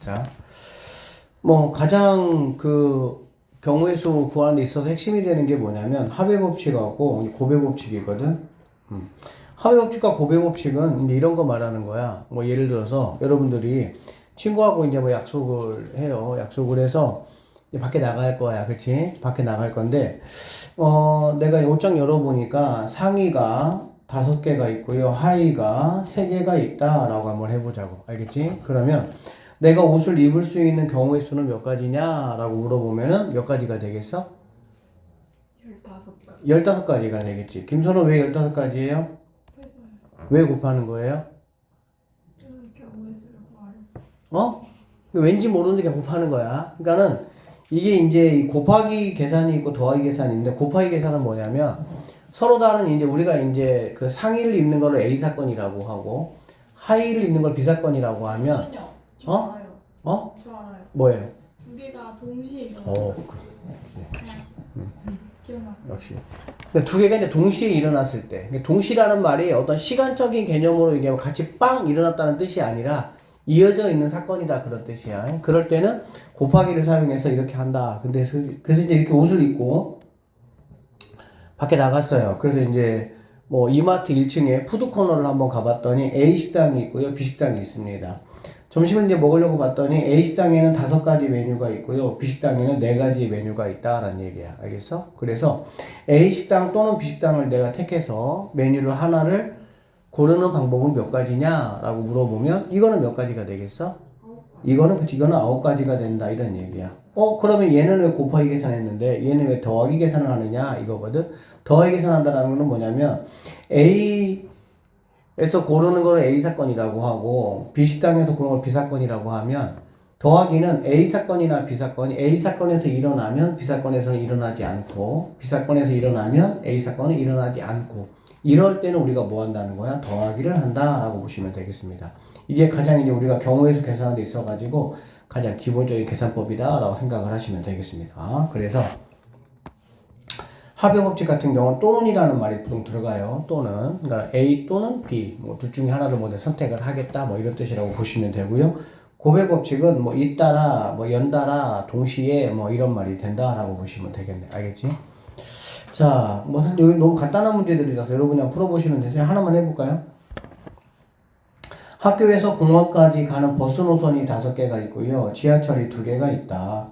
자, 뭐 가장 그 경우의 수 구하는 데 있어서 핵심이 되는 게 뭐냐면 합의 법칙하고 고배 법칙이거든. 합의 법칙과 고배 법칙은 이제 이런 거 말하는 거야. 뭐 예를 들어서 여러분들이 친구하고 이제 뭐 약속을 해요. 약속을 해서 이제 밖에 나갈 거야. 그치? 밖에 나갈 건데, 내가 옷장 열어보니까 상의가 5개가 있고요. 하의가 3개가 있다라고 한번 해보자고. 알겠지? 그러면 내가 옷을 입을 수 있는 경우의 수는 몇 가지냐라고 물어보면은 몇 가지가 되겠어? 15가지. 15가지가 되겠지. 김선호 왜 15가지예요? 왜 곱하는 거예요? 경우의 수를 구하려고. 어? 왠지 모르는데 그냥 곱하는 거야. 그러니까는 이게 이제 곱하기 계산이 있고 더하기 계산이 있는데 곱하기 계산은 뭐냐면 서로 다른 이제 우리가 이제 그 상의를 입는 거를 A 사건이라고 하고 하의를 입는 걸 B 사건이라고 하면 아니요. 저 어? 알아요. 어? 저 알아요. 뭐예요? 두 개가 동시에 일어나. 기억났어요. 역시. 근데 두 개가 이제 동시에 일어났을 때, 동시라는 말이 어떤 시간적인 개념으로 이게 같이 빵 일어났다는 뜻이 아니라 이어져 있는 사건이다 그런 뜻이야. 그럴 때는 곱하기를 사용해서 이렇게 한다. 근데 그래서 이제 이렇게 옷을 입고 밖에 나갔어요. 그래서 이제 뭐 이마트 1층에 푸드 코너를 한번 가봤더니 A 식당이 있고요, B 식당이 있습니다. 점심을 이제 먹으려고 봤더니 A 식당에는 5가지 메뉴가 있고요, B 식당에는 4가지 메뉴가 있다라는 얘기야. 알겠어? 그래서 A 식당 또는 B 식당을 내가 택해서 메뉴를 하나를 고르는 방법은 몇 가지냐라고 물어보면 이거는 몇 가지가 되겠어? 이거는 그치, 이거는 9가지가 된다 이런 얘기야. 그러면 얘는 왜 곱하기 계산했는데 얘는 왜 더하기 계산을 하느냐 이거거든. 더하기 계산한다는 거는 뭐냐면 A에서 고르는 거를 A 사건이라고 하고 B 식당에서 고르는 걸 B 사건이라고 하면 더하기는 A 사건이나 B 사건이 A 사건에서 일어나면 B 사건에서는 일어나지 않고 B 사건에서 일어나면 A 사건은 일어나지 않고 이럴 때는 우리가 뭐 한다는 거야? 더하기를 한다라고 보시면 되겠습니다. 이게 가장 이제 우리가 경우의 수 계산하는 데 있어가지고 가장 기본적인 계산법이다라고 생각을 하시면 되겠습니다. 그래서 합의 법칙 같은 경우는 또는이라는 말이 보통 들어가요. 또는, 그러니까 A 또는 B, 뭐 둘 중에 하나를 뭐 선택을 하겠다, 뭐 이런 뜻이라고 보시면 되고요. 고배 법칙은 뭐 잇따라, 뭐 연달아, 동시에 뭐 이런 말이 된다라고 보시면 되겠네. 알겠지? 자, 뭐 사실 여기 너무 간단한 문제들이라서 여러분이 한번 풀어보시면 되세요. 하나만 해볼까요? 학교에서 공원까지 가는 버스 노선이 5개가 있고요. 지하철이 2개가 있다.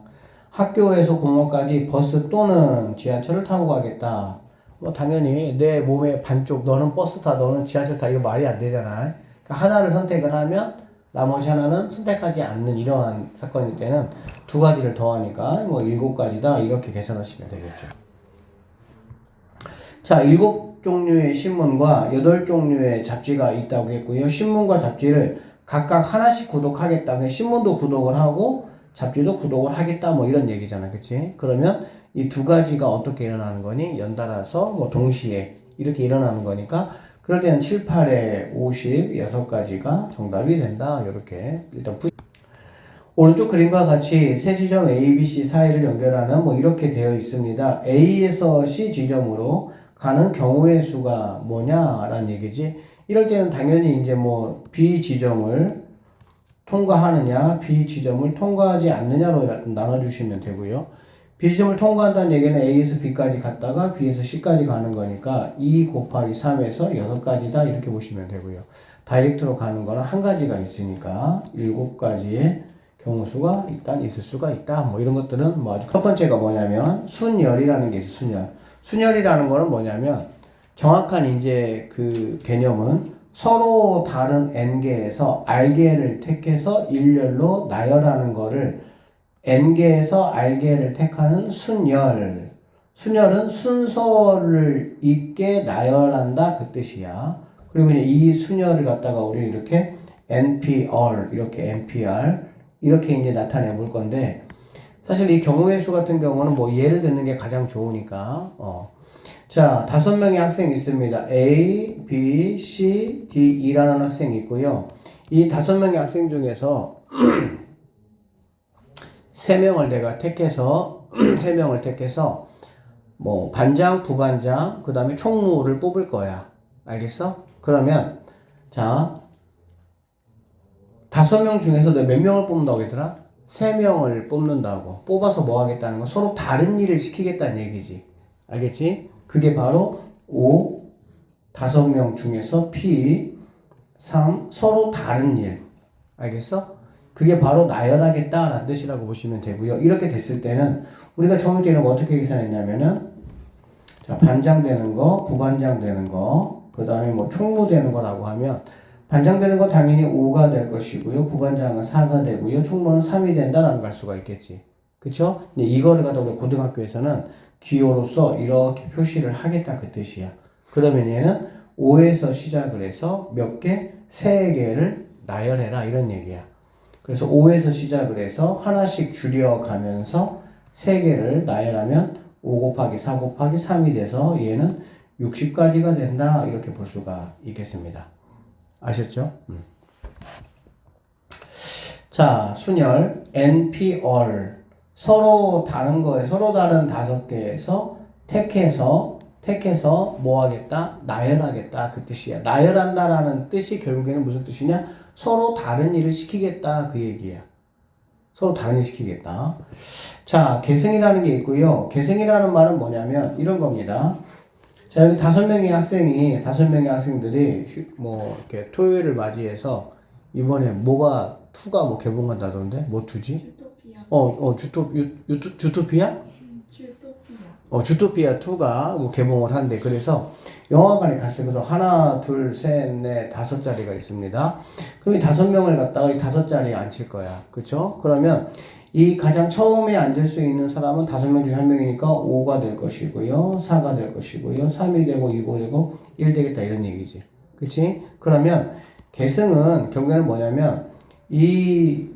학교에서 공원까지 버스 또는 지하철을 타고 가겠다. 뭐 당연히 내 몸의 반쪽 너는 버스 타, 너는 지하철 타 이거 말이 안 되잖아. 그러니까 하나를 선택을 하면 나머지 하나는 선택하지 않는 이러한 사건일 때는 2가지를 더하니까 뭐 7가지다 이렇게 계산하시면 되겠죠. 자, 7종류의 신문과 8종류의 잡지가 있다고 했고요. 신문과 잡지를 각각 하나씩 구독하겠다. 신문도 구독을 하고 잡지도 구독을 하겠다. 뭐 이런 얘기잖아. 그치? 그러면 이 2가지가 어떻게 일어나는 거니? 연달아서 뭐 동시에 이렇게 일어나는 거니까 그럴 때는 7, 8에 56가지가 정답이 된다. 이렇게 일단 오른쪽 그림과 같이 세 지점 A, B, C 사이를 연결하는 뭐 이렇게 되어 있습니다. A에서 C 지점으로 가는 경우의 수가 뭐냐라는 얘기지. 이럴 때는 당연히 이제 뭐 B 지점을 통과하느냐, B 지점을 통과하지 않느냐로 나눠주시면 되고요. B 지점을 통과한다는 얘기는 A에서 B까지 갔다가 B에서 C까지 가는 거니까 2 곱하기 3에서 6가지다 이렇게 보시면 되고요. 다이렉트로 가는 거는 한 가지가 있으니까 7가지의 경우 수가 일단 있을 수가 있다. 뭐 이런 것들은 뭐 아주 첫 번째가 뭐냐면 순열이라는 게 있어요. 순열. 순열이라는 거는 뭐냐면 정확한 이제 그 개념은 서로 다른 n개에서 r개를 택해서 일렬로 나열하는 거를 n개에서 r개를 택하는 순열. 순열은 순서를 있게 나열한다 그 뜻이야. 그리고 이제 이 순열을 갖다가 우리 이렇게 NPR 이렇게 NPR 이렇게 이제 나타내 볼 건데 사실 이 경우의 수 같은 경우는 뭐 예를 듣는 게 가장 좋으니까 자, 5명의 학생이 있습니다. A, B, C, D, E라는 학생이 있고요. 이 5명의 학생 중에서 3명을 내가 택해서 3명을 택해서 뭐 반장, 부반장, 그 다음에 총무를 뽑을 거야. 알겠어? 그러면 자 5명 중에서 너 몇 명을 뽑는다고 했더라? 3명을 뽑는다고. 뽑아서 뭐 하겠다는 거? 서로 다른 일을 시키겠다는 얘기지. 알겠지? 그게 바로 5, 5명 중에서 P, 3, 서로 다른 일. 알겠어? 그게 바로 나열하겠다라는 뜻이라고 보시면 되고요. 이렇게 됐을 때는 우리가 중학교 때는 어떻게 계산했냐면은 자, 반장 되는 거, 부반장 되는 거, 그 다음에 뭐 총무 되는 거라고 하면 반장 되는 거 당연히 5가 될 것이고요. 부반장은 4가 되고요. 총무는 3이 된다라는 걸 수가 있겠지. 그쵸? 근데 이거를 갖다 우리 고등학교에서는 기호로서 이렇게 표시를 하겠다 그 뜻이야. 그러면 얘는 5에서 시작을 해서 몇 개? 3개를 나열해라 이런 얘기야. 그래서 5에서 시작을 해서 하나씩 줄여가면서 3개를 나열하면 5 곱하기 4 곱하기 3이 돼서 얘는 60까지가 된다 이렇게 볼 수가 있겠습니다. 아셨죠? 자, 순열 NPR 서로 다른 거에 서로 다른 5개에서 택해서 뭐 하겠다? 나열하겠다 그 뜻이야. 나열한다라는 뜻이 결국에는 무슨 뜻이냐? 서로 다른 일을 시키겠다 그 얘기야. 서로 다른 일 시키겠다. 자, 계승이라는 게 있고요. 계승이라는 말은 뭐냐면 이런 겁니다. 자, 여기 5명의 학생들이 이렇게 토요일을 맞이해서 이번에 뭐가 2가 뭐 개봉한다던데? 뭐 2지? 주토피아? 주토피아. 주토피아 2가 뭐 개봉을 한대. 그래서 영화관에 갔어요. 그래서 하나, 둘, 셋, 넷, 5자리가 있습니다. 그럼 이 5명을 갖다가 이 5자리에 앉힐 거야. 그쵸? 그러면 이 가장 처음에 앉을 수 있는 사람은 5명 중에 1명이니까 5가 될 것이고요. 4가 될 것이고요. 3이 되고 2가 되고 1 되겠다 이런 얘기지. 그치? 그러면 계승은 결국에는 뭐냐면 이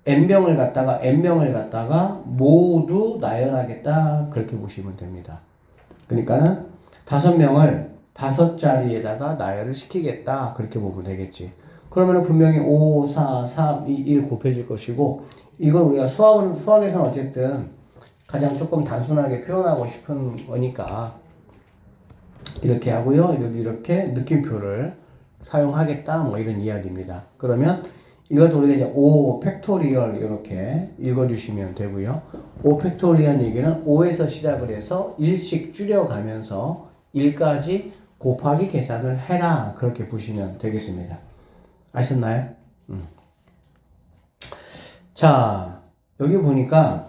n명을 갖다가 모두 나열하겠다 그렇게 보시면 됩니다. 그러니까는 5명을 5자리에다가 나열을 시키겠다 그렇게 보면 되겠지. 그러면 분명히 5, 4, 3, 2, 1 곱해질 것이고 이걸 우리가 수학에서는 어쨌든 가장 조금 단순하게 표현하고 싶은 거니까 이렇게 하고요. 여기 이렇게 느낌표를 사용하겠다 뭐 이런 이야기입니다. 그러면 이것 우리가 이제 5 팩토리얼 이렇게 읽어주시면 되고요. 5 팩토리얼 얘기는 5에서 시작을 해서 1씩 줄여가면서 1까지 곱하기 계산을 해라 그렇게 보시면 되겠습니다. 아셨나요? 자, 여기 보니까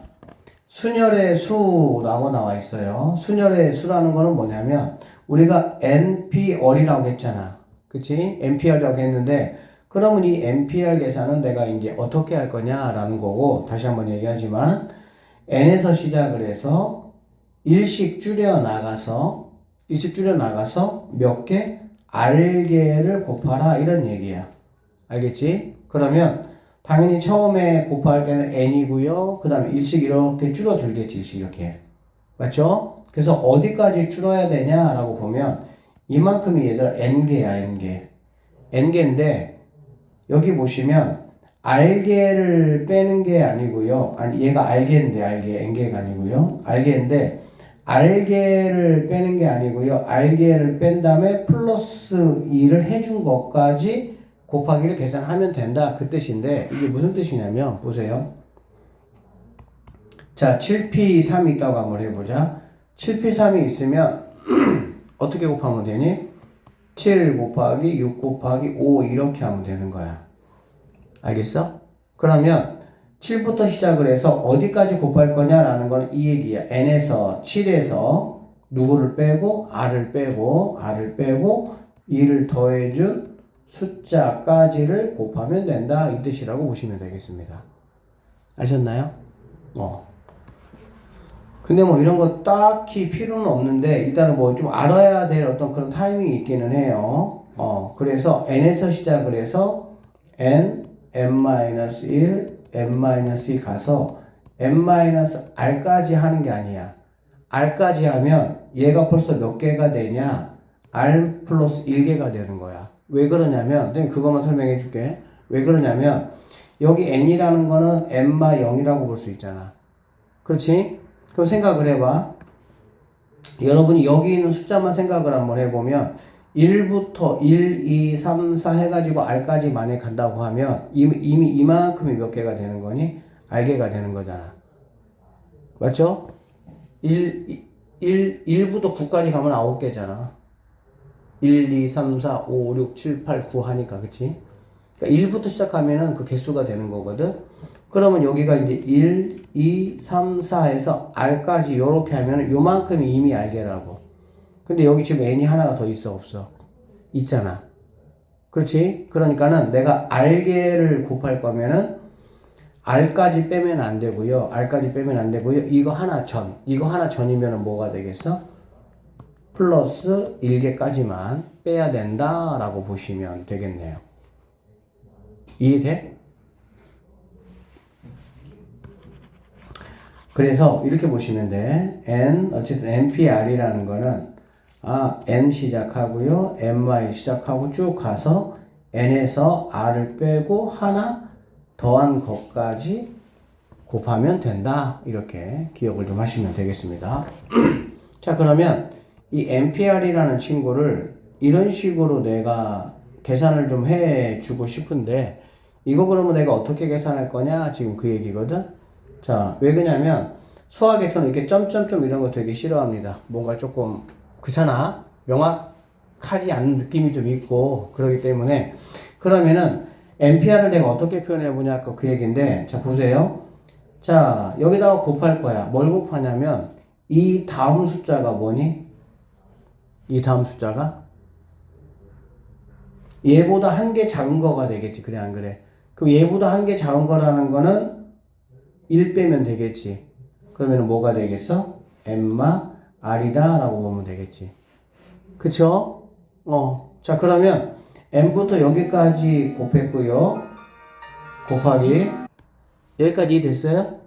순열의 수라고 나와 있어요. 순열의 수라는 거는 뭐냐면 우리가 NPR이라고 했잖아. 그치? NPR이라고 했는데 그러면 이 NPR 계산은 내가 이제 어떻게 할 거냐라는 거고 다시 한번 얘기하지만 N에서 시작을 해서 1씩 줄여 나가서 몇 개? R개를 곱하라 이런 얘기야. 알겠지? 그러면 당연히 처음에 곱할 때는 n이고요. 그 다음에 1씩 이렇게 줄어들겠지. 1씩 이렇게. 맞죠? 그래서 어디까지 줄어야 되냐라고 보면 이만큼이 얘들아 n개야. n개인데 여기 보시면 r개를 빼는 게 아니고요. 아니 얘가 r개인데 n개가 아니고요. r개인데 r개를 빼는 게 아니고요. r개를 뺀 다음에 플러스 2를 해준 것까지 곱하기를 계산하면 된다 그 뜻인데 이게 무슨 뜻이냐면 보세요. 자 7p3이 있다고 한번 해보자. 7p3이 있으면 어떻게 곱하면 되니? 7 곱하기 6 곱하기 5 이렇게 하면 되는 거야. 알겠어? 그러면 7부터 시작을 해서 어디까지 곱할 거냐라는 거는 이 얘기야. n에서 7에서 누구를 빼고 r을 빼고 2를 더해준 숫자까지를 곱하면 된다 이 뜻이라고 보시면 되겠습니다. 아셨나요? 근데 뭐 이런 거 딱히 필요는 없는데 일단은 뭐 좀 알아야 될 어떤 그런 타이밍이 있기는 해요. 그래서 n에서 시작을 해서 n, n-1, n-2 가서 n-r까지 하는 게 아니야. r까지 하면 얘가 벌써 몇 개가 되냐? r 플러스 1개가 되는 거야. 왜 그러냐면, 그것만 설명해 줄게. 왜 그러냐면, 여기 n이라는 거는 n-0이라고 볼 수 있잖아. 그렇지? 그럼 생각을 해봐. 여러분이 여기 있는 숫자만 생각을 한번 해보면, 1부터 1, 2, 3, 4 해가지고 R까지 만약에 간다고 하면 이미 이만큼이 몇 개가 되는 거니? R개가 되는 거잖아. 맞죠? 1부터 9까지 가면 9개잖아. 1, 2, 3, 4, 5, 6, 7, 8, 9 하니까, 그치? 그러니까 1부터 시작하면은 그 개수가 되는 거거든? 그러면 여기가 이제 1, 2, 3, 4에서 R까지 요렇게 하면은 요만큼이 이미 R개라고. 근데 여기 지금 N이 하나가 더 있어, 없어? 있잖아. 그렇지? 그러니까는 내가 R개를 곱할 거면은 R까지 빼면 안 되고요. R까지 빼면 안 되고요. 이거 하나 전이면은 뭐가 되겠어? 플러스 1개까지만 빼야 된다라고 보시면 되겠네요. 이해돼? 그래서 이렇게 보시면 돼. 어쨌든 NPR이라는 거는 N 시작하고요. MY 시작하고 쭉 가서 N에서 R을 빼고 하나 더한 것까지 곱하면 된다. 이렇게 기억을 좀 하시면 되겠습니다. 자, 그러면 이 NPR이라는 친구를 이런 식으로 내가 계산을 좀 해주고 싶은데 이거 그러면 내가 어떻게 계산할 거냐? 지금 그 얘기거든. 자, 왜 그러냐면 수학에서는 이렇게 점점점 이런 거 되게 싫어합니다. 뭔가 조금 그렇잖아. 명확하지 않은 느낌이 좀 있고 그러기 때문에 그러면은 NPR을 내가 어떻게 표현해 보냐 그 얘기인데 자 보세요. 자 여기다가 곱할 거야. 뭘 곱하냐면 이 다음 숫자가 뭐니? 이 다음 숫자가 얘보다 한 개 작은 거가 되겠지. 그래 안 그래? 그럼 얘보다 한 개 작은 거라는 거는 1 빼면 되겠지. 그러면 뭐가 되겠어? N마 R이다 라고 보면 되겠지. 그쵸? 자 그러면 N부터 여기까지 곱했고요. 곱하기 여기까지 됐어요?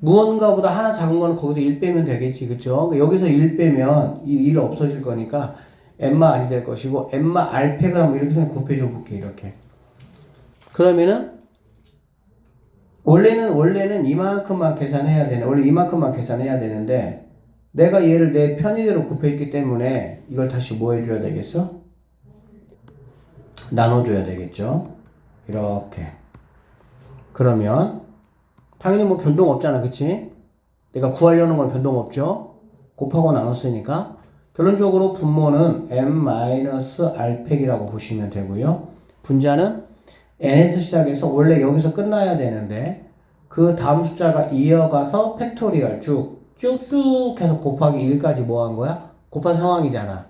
무언가보다 하나 작은 거는 거기서 1 빼면 되겠지. 그쵸? 여기서 1 빼면 이 1 없어질 거니까 N마 R이 될 것이고 N마 R 팩을 한번 이렇게 곱해줘 볼게. 이렇게. 그러면은 원래는 이만큼만 계산해야 되네. 원래 이만큼만 계산해야 되는데 내가 얘를 내 편의대로 곱했기 때문에 이걸 다시 뭐 해줘야 되겠어? 나눠줘야 되겠죠. 이렇게. 그러면 당연히 뭐 변동 없잖아. 그치? 내가 구하려는 건 변동 없죠. 곱하고 나눴으니까 결론적으로 분모는 n-r팩이라고 보시면 되고요. 분자는 n에서 시작해서 원래 여기서 끝나야 되는데 그 다음 숫자가 이어가서 팩토리얼 쭉쭉 해서 곱하기 1까지 뭐 한 거야? 곱한 상황이잖아.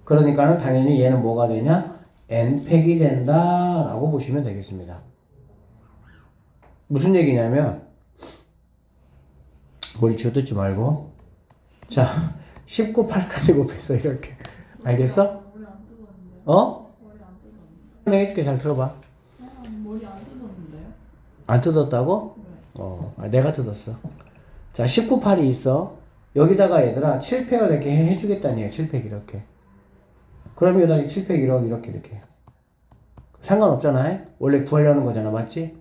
그러니까는 당연히 얘는 뭐가 되냐? n팩이 된다 라고 보시면 되겠습니다. 무슨 얘기냐면 머리 쥐어뜯지 말고 자 19, 8까지 곱했어 이렇게. 알겠어? 머리 안 뜯었는데요? 어? 머리 안 뜯었는데. 설명해줄게. 잘 들어봐. 머리 안 뜯었는데요? 안 뜯었다고? 네. 내가 뜯었어. 자 19, 8이 있어. 여기다가 얘들아 7팩을 이렇게 해주겠다는 얘기야. 7팩 이렇게. 그럼 여기다 7팩 이렇게 상관없잖아. 원래 구하려는 거잖아. 맞지?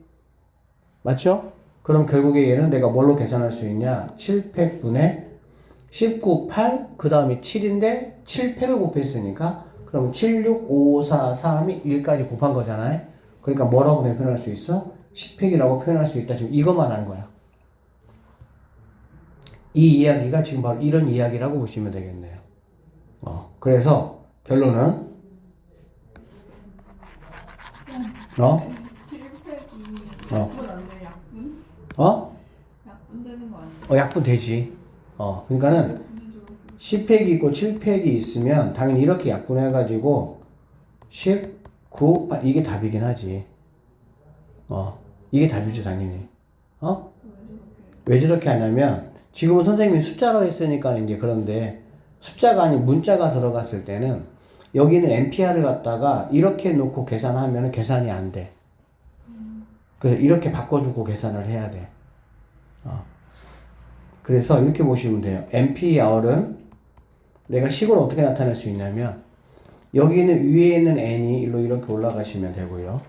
맞죠? 그럼 결국에 얘는 내가 뭘로 계산할 수 있냐? 7팩분의 19, 8, 그 다음에 7인데 7팩을 곱했으니까 그럼 7, 6, 5, 4, 3이 1까지 곱한 거잖아요. 그러니까 뭐라고 표현할 수 있어? 10팩이라고 표현할 수 있다. 지금 이것만 한 거야. 이 이야기가 지금 바로 이런 이야기라고 보시면 되겠네요. 그래서 결론은 7팩이 약분 안 돼, 약분? 약분 되는 거 아니에요? 약분 되지. 그러니까는 10팩이 있고 7팩이 있으면 당연히 이렇게 약분해가지고 10, 9, 8 이게 답이긴 하지. 이게 답이죠 당연히. 왜 저렇게 하냐면 지금은 선생님이 숫자로 했으니까 이제 그런데 숫자가 아닌 문자가 들어갔을 때는 여기는 NPR을 갖다가 이렇게 놓고 계산하면 계산이 안 돼. 그래서 이렇게 바꿔주고 계산을 해야 돼. 그래서 이렇게 보시면 돼요. NPR은 내가 식으로 어떻게 나타낼 수 있냐면 여기는 위에 있는 n이 일로 이렇게 올라가시면 되고요.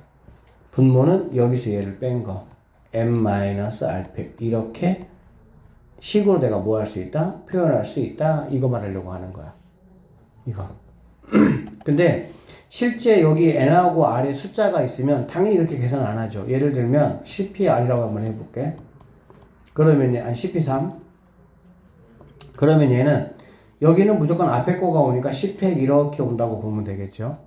분모는 여기서 얘를 뺀 거 n-r팩 이렇게 식으로 내가 뭐 할 수 있다? 표현할 수 있다. 이거 말하려고 하는 거야. 이거. 근데 실제 여기 n하고 r에 숫자가 있으면 당연히 이렇게 계산 안 하죠. 예를 들면 CPR이라고 한번 해볼게. 그러면 CP3. 그러면 얘는 여기는 무조건 앞에 거가 오니까 10팩 이렇게 온다고 보면 되겠죠.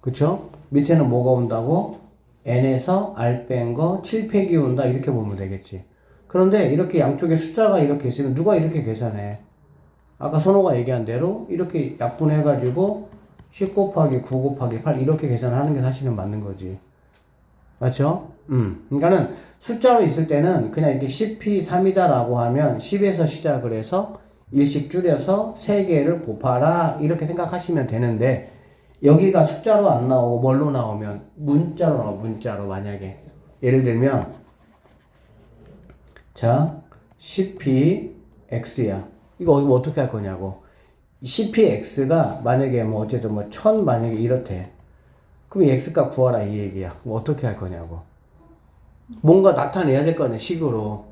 그쵸? 밑에는 뭐가 온다고? n에서 r 뺀 거 7팩이 온다 이렇게 보면 되겠지. 그런데 이렇게 양쪽에 숫자가 이렇게 있으면 누가 이렇게 계산해? 아까 선호가 얘기한 대로 이렇게 약분해가지고 10 곱하기 9 곱하기 8 이렇게 계산하는 게 사실은 맞는 거지. 맞죠? 그러니까는 숫자로 있을 때는 그냥 이렇게 10이 3이다라고 하면 10에서 시작을 해서 일씩 줄여서 3개를 곱하라 이렇게 생각하시면 되는데 여기가 숫자로 안 나오고 뭘로 나오면 문자로 나와. 문자로 만약에 예를 들면 자 10p x야. 이거 어떻게 할 거냐고. 10p x가 만약에 뭐 어쨌든 뭐 1000 만약에 이렇대. 그럼 이 x값 구하라 이 얘기야. 뭐 어떻게 할 거냐고. 뭔가 나타내야 될 거 아니야 식으로.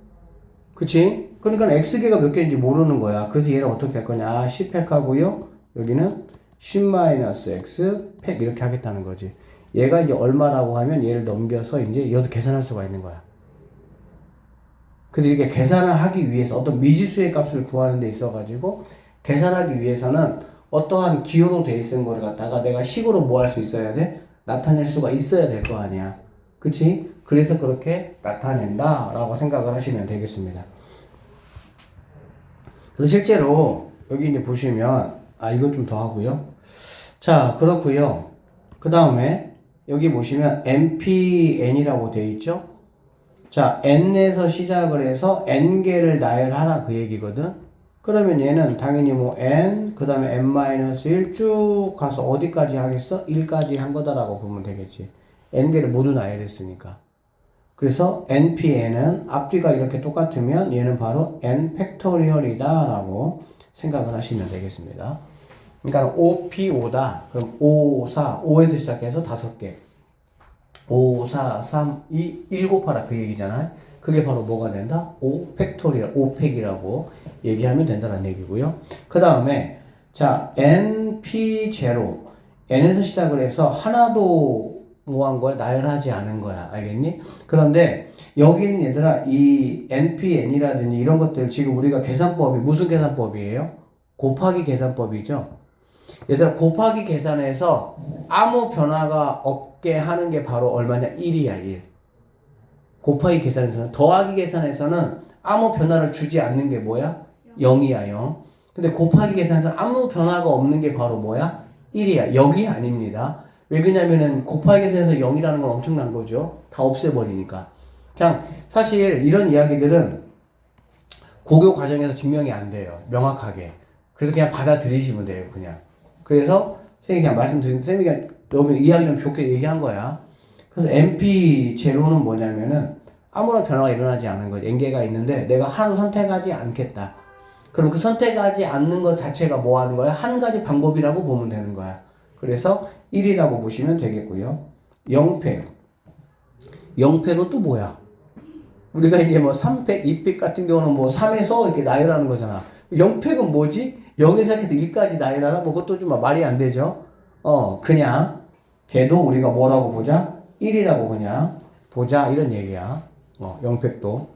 그치? 그러니까 x개가 몇 개인지 모르는 거야. 그래서 얘는 어떻게 할 거냐. 10팩 하고요. 여기는 10-x 팩 이렇게 하겠다는 거지. 얘가 이제 얼마라고 하면 얘를 넘겨서 이제 여기서 계산할 수가 있는 거야. 그래서 이렇게 계산을 하기 위해서 어떤 미지수의 값을 구하는 데 있어가지고 계산하기 위해서는 어떠한 기호로 돼 있는 걸 갖다가 내가 식으로 뭐 할 수 있어야 돼? 나타낼 수가 있어야 될 거 아니야. 그치? 그래서 그렇게 나타낸다 라고 생각을 하시면 되겠습니다. 그래서 실제로 여기 이제 보시면 이건 좀 더 하고요. 자, 그렇고요. 그 다음에 여기 보시면 NPN이라고 되어 있죠. 자, n에서 시작을 해서 n개를 나열하라 그 얘기거든. 그러면 얘는 당연히 뭐 n, 그 다음에 n-1 쭉 가서 어디까지 하겠어? 1까지 한 거다라고 보면 되겠지. n개를 모두 나열했으니까. 그래서 npn은 앞뒤가 이렇게 똑같으면 얘는 바로 n 팩토리얼이다 라고 생각을 하시면 되겠습니다. 그러니까 5p5다. 그럼 5, 4, 5에서 시작해서 5개. 5, 4, 3, 2, 1 곱하라 그 얘기잖아요. 그게 바로 뭐가 된다? 5 팩토리얼, 5팩이라고 얘기하면 된다는 얘기고요. 그 다음에 자 np0 n에서 시작을 해서 하나도 뭐 한 거야? 나열하지 않은 거야. 알겠니? 그런데 여기는 얘들아 이 npn이라든지 이런 것들 지금 우리가 계산법이 무슨 계산법이에요? 곱하기 계산법이죠. 얘들아 곱하기 계산에서 아무 변화가 없게 하는 게 바로 얼마냐? 1이야 1. 곱하기 계산에서는 더하기 계산에서는 아무 변화를 주지 않는 게 뭐야? 0이야 0. 근데 곱하기 계산에서는 아무 변화가 없는 게 바로 뭐야? 1이야 0이 아닙니다. 왜 그러냐면은 곱하기 계산에서 0이라는 건 엄청난 거죠. 다 없애버리니까. 그냥 사실 이런 이야기들은 고교 과정에서 증명이 안 돼요. 명확하게. 그래서 그냥 받아들이시면 돼요 그냥. 그래서 선생님이 그냥 말씀드린 선생님이 그냥 여러분 이야기 좀 좋게 얘기한 거야. 그래서 MP0는 뭐냐면은 아무런 변화가 일어나지 않은 거지. n개가 있는데 내가 하나도 선택하지 않겠다. 그럼 그 선택하지 않는 것 자체가 뭐 하는 거야? 한 가지 방법이라고 보면 되는 거야. 그래서 1이라고 보시면 되겠고요. 0팩. 0팩은 또 뭐야? 우리가 이게 뭐 3팩, 2팩 같은 경우는 뭐 3에서 이렇게 나열하는 거잖아. 0팩은 뭐지? 0에서 시작해서 1까지 나열하나? 뭐 그것도 좀 말이 안 되죠? 그냥 걔도 우리가 뭐라고 보자? 1이라고 그냥 보자 이런 얘기야. 0팩도.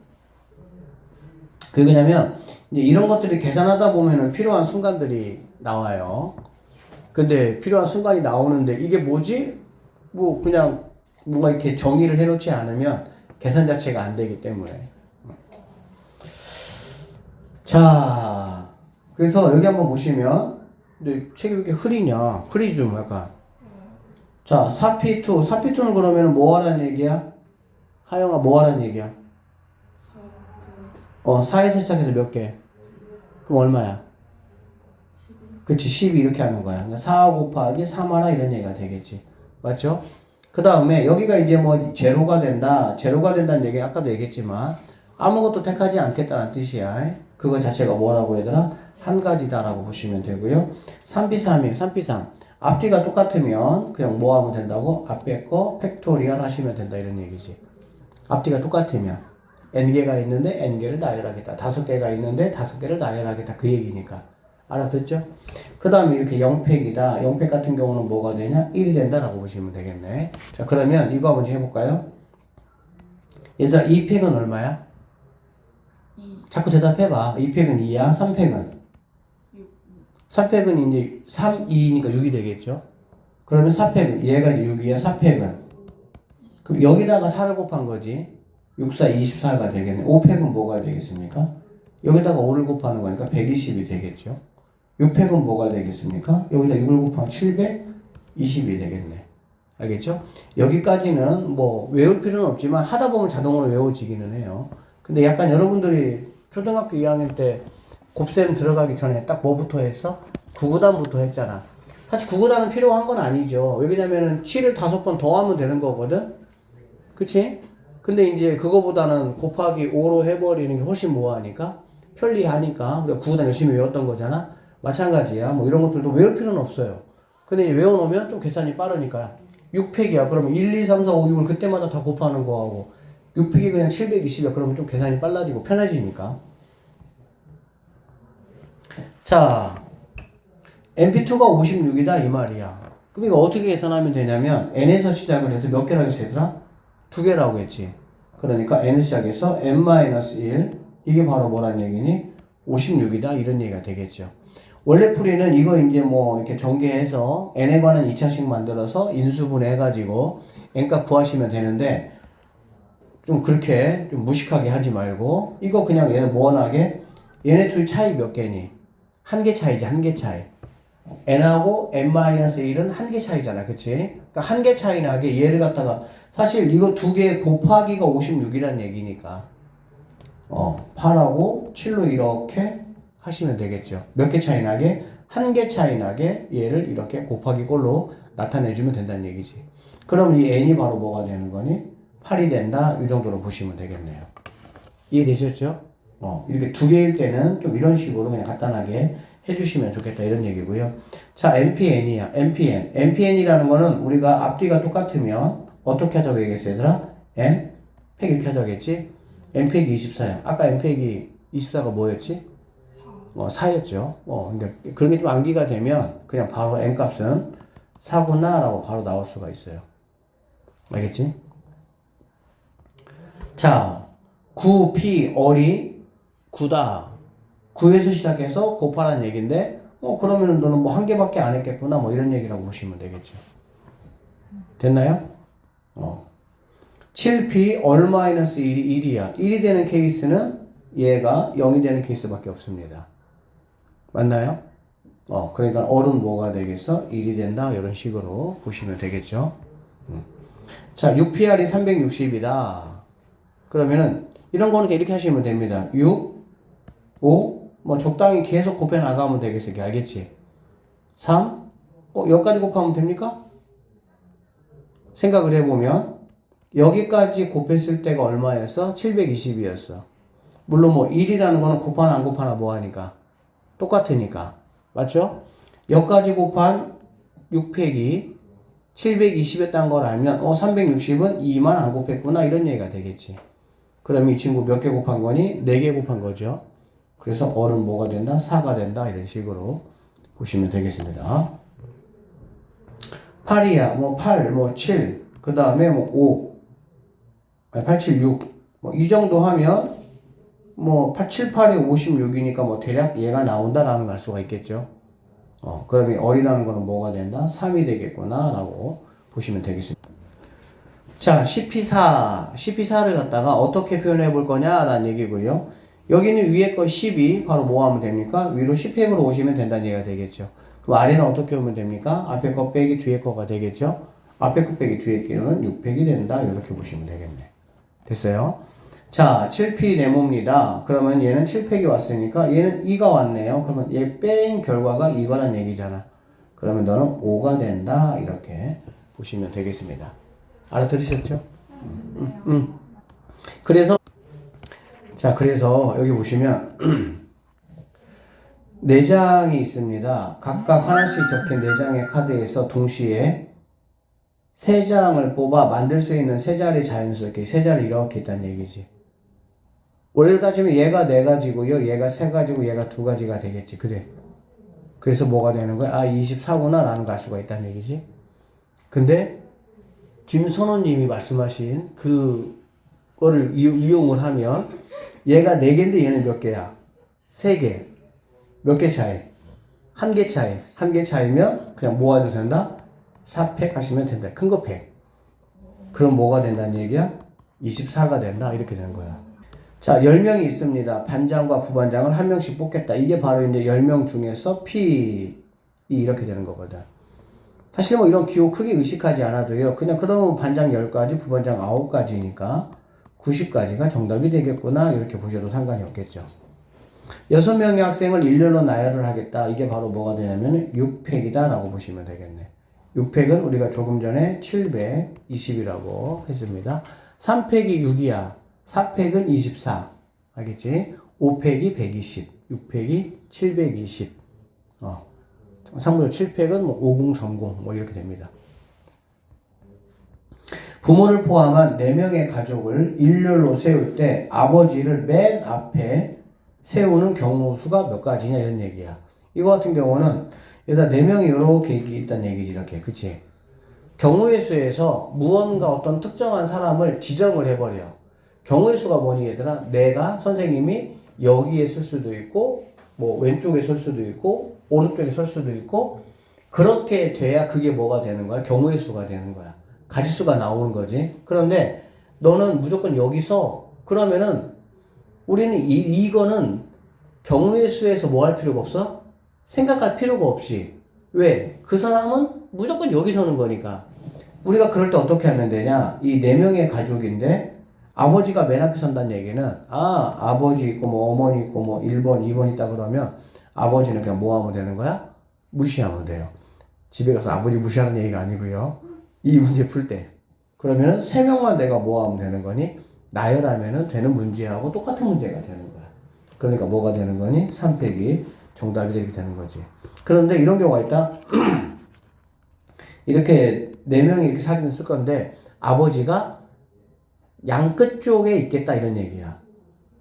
그게 뭐냐면 이제 이런 것들이 계산하다 보면은 필요한 순간들이 나와요. 근데 필요한 순간이 나오는데 이게 뭐지? 뭐 그냥 뭔가 이렇게 정의를 해놓지 않으면 계산 자체가 안 되기 때문에. 자, 그래서 여기 한번 보시면 근데 책이 왜 이렇게 흐리냐? 흐리지 좀 약간. 자, 4P2. 4P2는 그러면 뭐 하라는 얘기야? 하영아 뭐 하라는 얘기야? 4에서 시작해서 몇 개? 그럼 얼마야? 12. 그치, 12 이렇게 하는 거야. 그러니까 4 곱하기 3 하나 이런 얘기가 되겠지. 맞죠? 그 다음에 여기가 이제 뭐 제로가 된다. 제로가 된다는 얘기 아까도 얘기했지만 아무것도 택하지 않겠다는 뜻이야. 그거 자체가 뭐라고 얘들아? 한 가지다라고 보시면 되고요. 3p3이에요. 3p3. 앞뒤가 똑같으면 그냥 뭐 하면 된다고? 앞에 거 팩토리얼 하시면 된다 이런 얘기지. 앞뒤가 똑같으면 n개가 있는데 n개를 나열하겠다. 5개가 있는데 5개를 나열하겠다. 그 얘기니까. 알아듣죠? 그 다음에 이렇게 0팩이다. 0팩 같은 경우는 뭐가 되냐? 1이 된다라고 보시면 되겠네. 자, 그러면 이거 한번 해볼까요? 얘들아, 2팩은 얼마야? 2, 자꾸 대답해봐. 2팩은 2야. 3팩은? 6, 3팩은 이제 3, 2니까 6이 되겠죠? 그러면 4팩은? 얘가 6이야. 4팩은? 그럼 여기다가 4를 곱한 거지. 6, 4, 24가 되겠네. 5팩은 뭐가 되겠습니까? 여기다가 5를 곱하는 거니까 120이 되겠죠? 6팩은 뭐가 되겠습니까? 여기다 6을 곱하면 720이 되겠네. 알겠죠? 여기까지는 뭐 외울 필요는 없지만 하다 보면 자동으로 외워지기는 해요. 근데 약간 여러분들이 초등학교 2학년 때 곱셈 들어가기 전에 딱 뭐부터 했어? 구구단부터 했잖아. 사실 구구단은 필요한 건 아니죠. 왜냐면은 7을 5번 더하면 되는 거거든? 그치? 근데 이제 그거보다는 곱하기 5로 해버리는 게 훨씬 뭐하니까? 편리하니까. 우리가 구구단 열심히 외웠던 거잖아? 마찬가지야. 뭐 이런 것들도 외울 필요는 없어요. 근데 이제 외워놓으면 좀 계산이 빠르니까. 6팩이야. 그러면 1, 2, 3, 4, 5, 6을 그때마다 다 곱하는 거하고 6팩이 그냥 720이야. 그러면 좀 계산이 빨라지고 편해지니까. 자, MP2가 56이다 이 말이야. 그럼 이거 어떻게 계산하면 되냐면 n에서 시작을 해서 몇 개라고 했어 얘들아? 2개라고 했지. 그러니까 n을 시작해서 n-1 이게 바로 뭐란 얘기니? 56이다 이런 얘기가 되겠죠. 원래 풀이는 이거 이제 뭐 이렇게 전개해서 n에 관한 2차식 만들어서 인수분해 해가지고 n값 구하시면 되는데 좀 그렇게 좀 무식하게 하지 말고 이거 그냥 얘는 원하게 얘네 둘 차이 몇 개니? 한 개 차이지 한 개 차이. n하고 n-1은 한 개 차이잖아. 그치? 그러니까 한 개 차이 나게 얘를 갖다가 사실 이거 두 개 곱하기가 56이란 얘기니까 8하고 7로 이렇게 하시면 되겠죠. 몇 개 차이 나게? 한 개 차이 나게 얘를 이렇게 곱하기 꼴로 나타내주면 된다는 얘기지. 그럼 이 n이 바로 뭐가 되는 거니? 8이 된다. 이 정도로 보시면 되겠네요. 이해되셨죠? 이렇게 두 개일 때는 좀 이런 식으로 그냥 간단하게 해주시면 좋겠다 이런 얘기고요. 자, MPN이야. MPN. MPN이라는 거는 우리가 앞뒤가 똑같으면 어떻게 하자고 얘기했어 얘들아? N? 팩 이렇게 하자겠지? N 팩이 24야. 아까 N 팩이 24가 뭐였지? 4였죠. 그러니까 그런 게 좀 암기가 되면 그냥 바로 N 값은 4구나 라고 바로 나올 수가 있어요. 알겠지? 자, 9, P, 어리, 9다. 9에서 시작해서 곱하라는 얘기인데, 그러면은 너는 뭐 한 개밖에 안 했겠구나, 뭐 이런 얘기라고 보시면 되겠죠. 됐나요? 7p 얼-1이 1이야. 1이 되는 케이스는 얘가 0이 되는 케이스밖에 없습니다. 맞나요? 그러니까 얼은 뭐가 되겠어? 1이 된다. 이런 식으로 보시면 되겠죠. 자, 6pr이 360이다. 그러면은 이런 거는 이렇게 하시면 됩니다. 6, 5, 뭐 적당히 계속 곱해 나가면 되겠어. 알겠지? 3, 여기까지 곱하면 됩니까? 생각을 해보면 여기까지 곱했을 때가 얼마였어? 720이었어. 물론 뭐 1이라는 거는 곱하나 안 곱하나 뭐하니까 똑같으니까 맞죠? 여기까지 곱한 6팩이 720이었다는 걸 알면 360은 2만 안 곱했구나 이런 얘기가 되겠지. 그러면 이 친구 몇 개 곱한 거니? 4개 곱한 거죠. 그래서 얼은 뭐가 된다? 4가 된다 이런 식으로 보시면 되겠습니다. 8이야. 뭐 8, 뭐 7, 그 다음에 뭐 5, 8, 7, 6. 뭐 이 정도 하면 뭐 8, 7, 8이 56이니까 뭐 대략 얘가 나온다라는 걸 알 수가 있겠죠. 그러면 얼이라는 거는 뭐가 된다? 3이 되겠구나 라고 보시면 되겠습니다. 자, CP4를 갖다가 어떻게 표현해 볼 거냐라는 얘기고요. 여기는 위에 거 10이 바로 뭐 하면 됩니까? 위로 10팩으로 오시면 된다는 얘기가 되겠죠. 그럼 아래는 어떻게 오면 됩니까? 앞에 거 빼기 뒤에 거가 되겠죠? 앞에 거 빼기 뒤에 거는 6팩이 된다. 이렇게 보시면 되겠네. 됐어요? 자, 7P 네모입니다. 그러면 얘는 7팩이 왔으니까 얘는 2가 왔네요. 그러면 얘 뺀 결과가 이거란 얘기잖아. 그러면 너는 5가 된다. 이렇게 보시면 되겠습니다. 알아들으셨죠? 그래서 여기 보시면 4장이 있습니다. 각각 하나씩 적힌 4장의 카드에서 동시에 3장을 뽑아 만들 수 있는 3자리 자연수였기 3자리 이렇게 있다는 얘기지. 원래로 따지면 얘가 4가지고요. 얘가 3가지고 얘가 2가지가 되겠지. 그래. 그래서 뭐가 되는 거야? 아, 24구나 라는 걸 알 수가 있다는 얘기지. 근데 김선호님이 말씀하신 그거를 이용을 하면 얘가 4개인데 얘는 몇 개야? 3개. 몇 개 차이? 1개 차이. 1개 차이면 그냥 뭐 해도 된다? 4팩 하시면 된다. 큰 거 팩. 그럼 뭐가 된다는 얘기야? 24가 된다. 이렇게 되는 거야. 자, 10명이 있습니다. 반장과 부반장을 한 명씩 뽑겠다. 이게 바로 이제 10명 중에서 P 이렇게 되는 거거든. 사실 뭐 이런 기호 크게 의식하지 않아도요. 그냥 그러면 반장 10가지, 부반장 9가지니까 90가지가 정답이 되겠구나. 이렇게 보셔도 상관이 없겠죠. 6명의 학생을 일렬로 나열을 하겠다. 이게 바로 뭐가 되냐면 6팩이다 라고 보시면 되겠네. 6팩은 우리가 조금 전에 720이라고 했습니다. 3팩이 6이야. 4팩은 24. 알겠지? 5팩이 120. 6팩이 720. 참고로 7팩은 뭐 5030 뭐 이렇게 됩니다. 부모를 포함한 4명의 가족을 일렬로 세울 때 아버지를 맨 앞에 세우는 경우 수가 몇 가지냐 이런 얘기야. 이거 같은 경우는 여기다 4명이 이렇게 있다는 얘기지 이렇게. 그치? 경우의 수에서 무언가 어떤 특정한 사람을 지정을 해버려. 경우의 수가 뭐니 얘들아? 내가 선생님이 여기에 쓸 수도 있고 뭐 왼쪽에 쓸 수도 있고 오른쪽에 쓸 수도 있고 그렇게 돼야 그게 뭐가 되는 거야? 경우의 수가 되는 거야. 가지수가 나오는 거지. 그런데 너는 무조건 여기서 그러면은 우리는 이거는 경우의 수에서 뭐 할 필요가 없어? 생각할 필요가 없이. 왜? 그 사람은 무조건 여기 서는 거니까. 우리가 그럴 때 어떻게 하면 되냐? 이 4명의 가족인데 아버지가 맨 앞에 선다는 얘기는 아버지 있고 뭐 어머니 있고 뭐 1번, 2번 있다 그러면 아버지는 그냥 뭐 하면 되는 거야? 무시하면 돼요. 집에 가서 아버지 무시하는 얘기가 아니고요. 이 문제 풀 때. 그러면은 3명만 내가 뭐 하면 되는 거니? 나열하면은 되는 문제하고 똑같은 문제가 되는 거야. 그러니까 뭐가 되는 거니? 3팩이 정답이 되게 되는 거지. 그런데 이런 경우가 있다. 이렇게 4명이 이렇게 사진을 쓸 건데 아버지가 양 끝 쪽에 있겠다 이런 얘기야.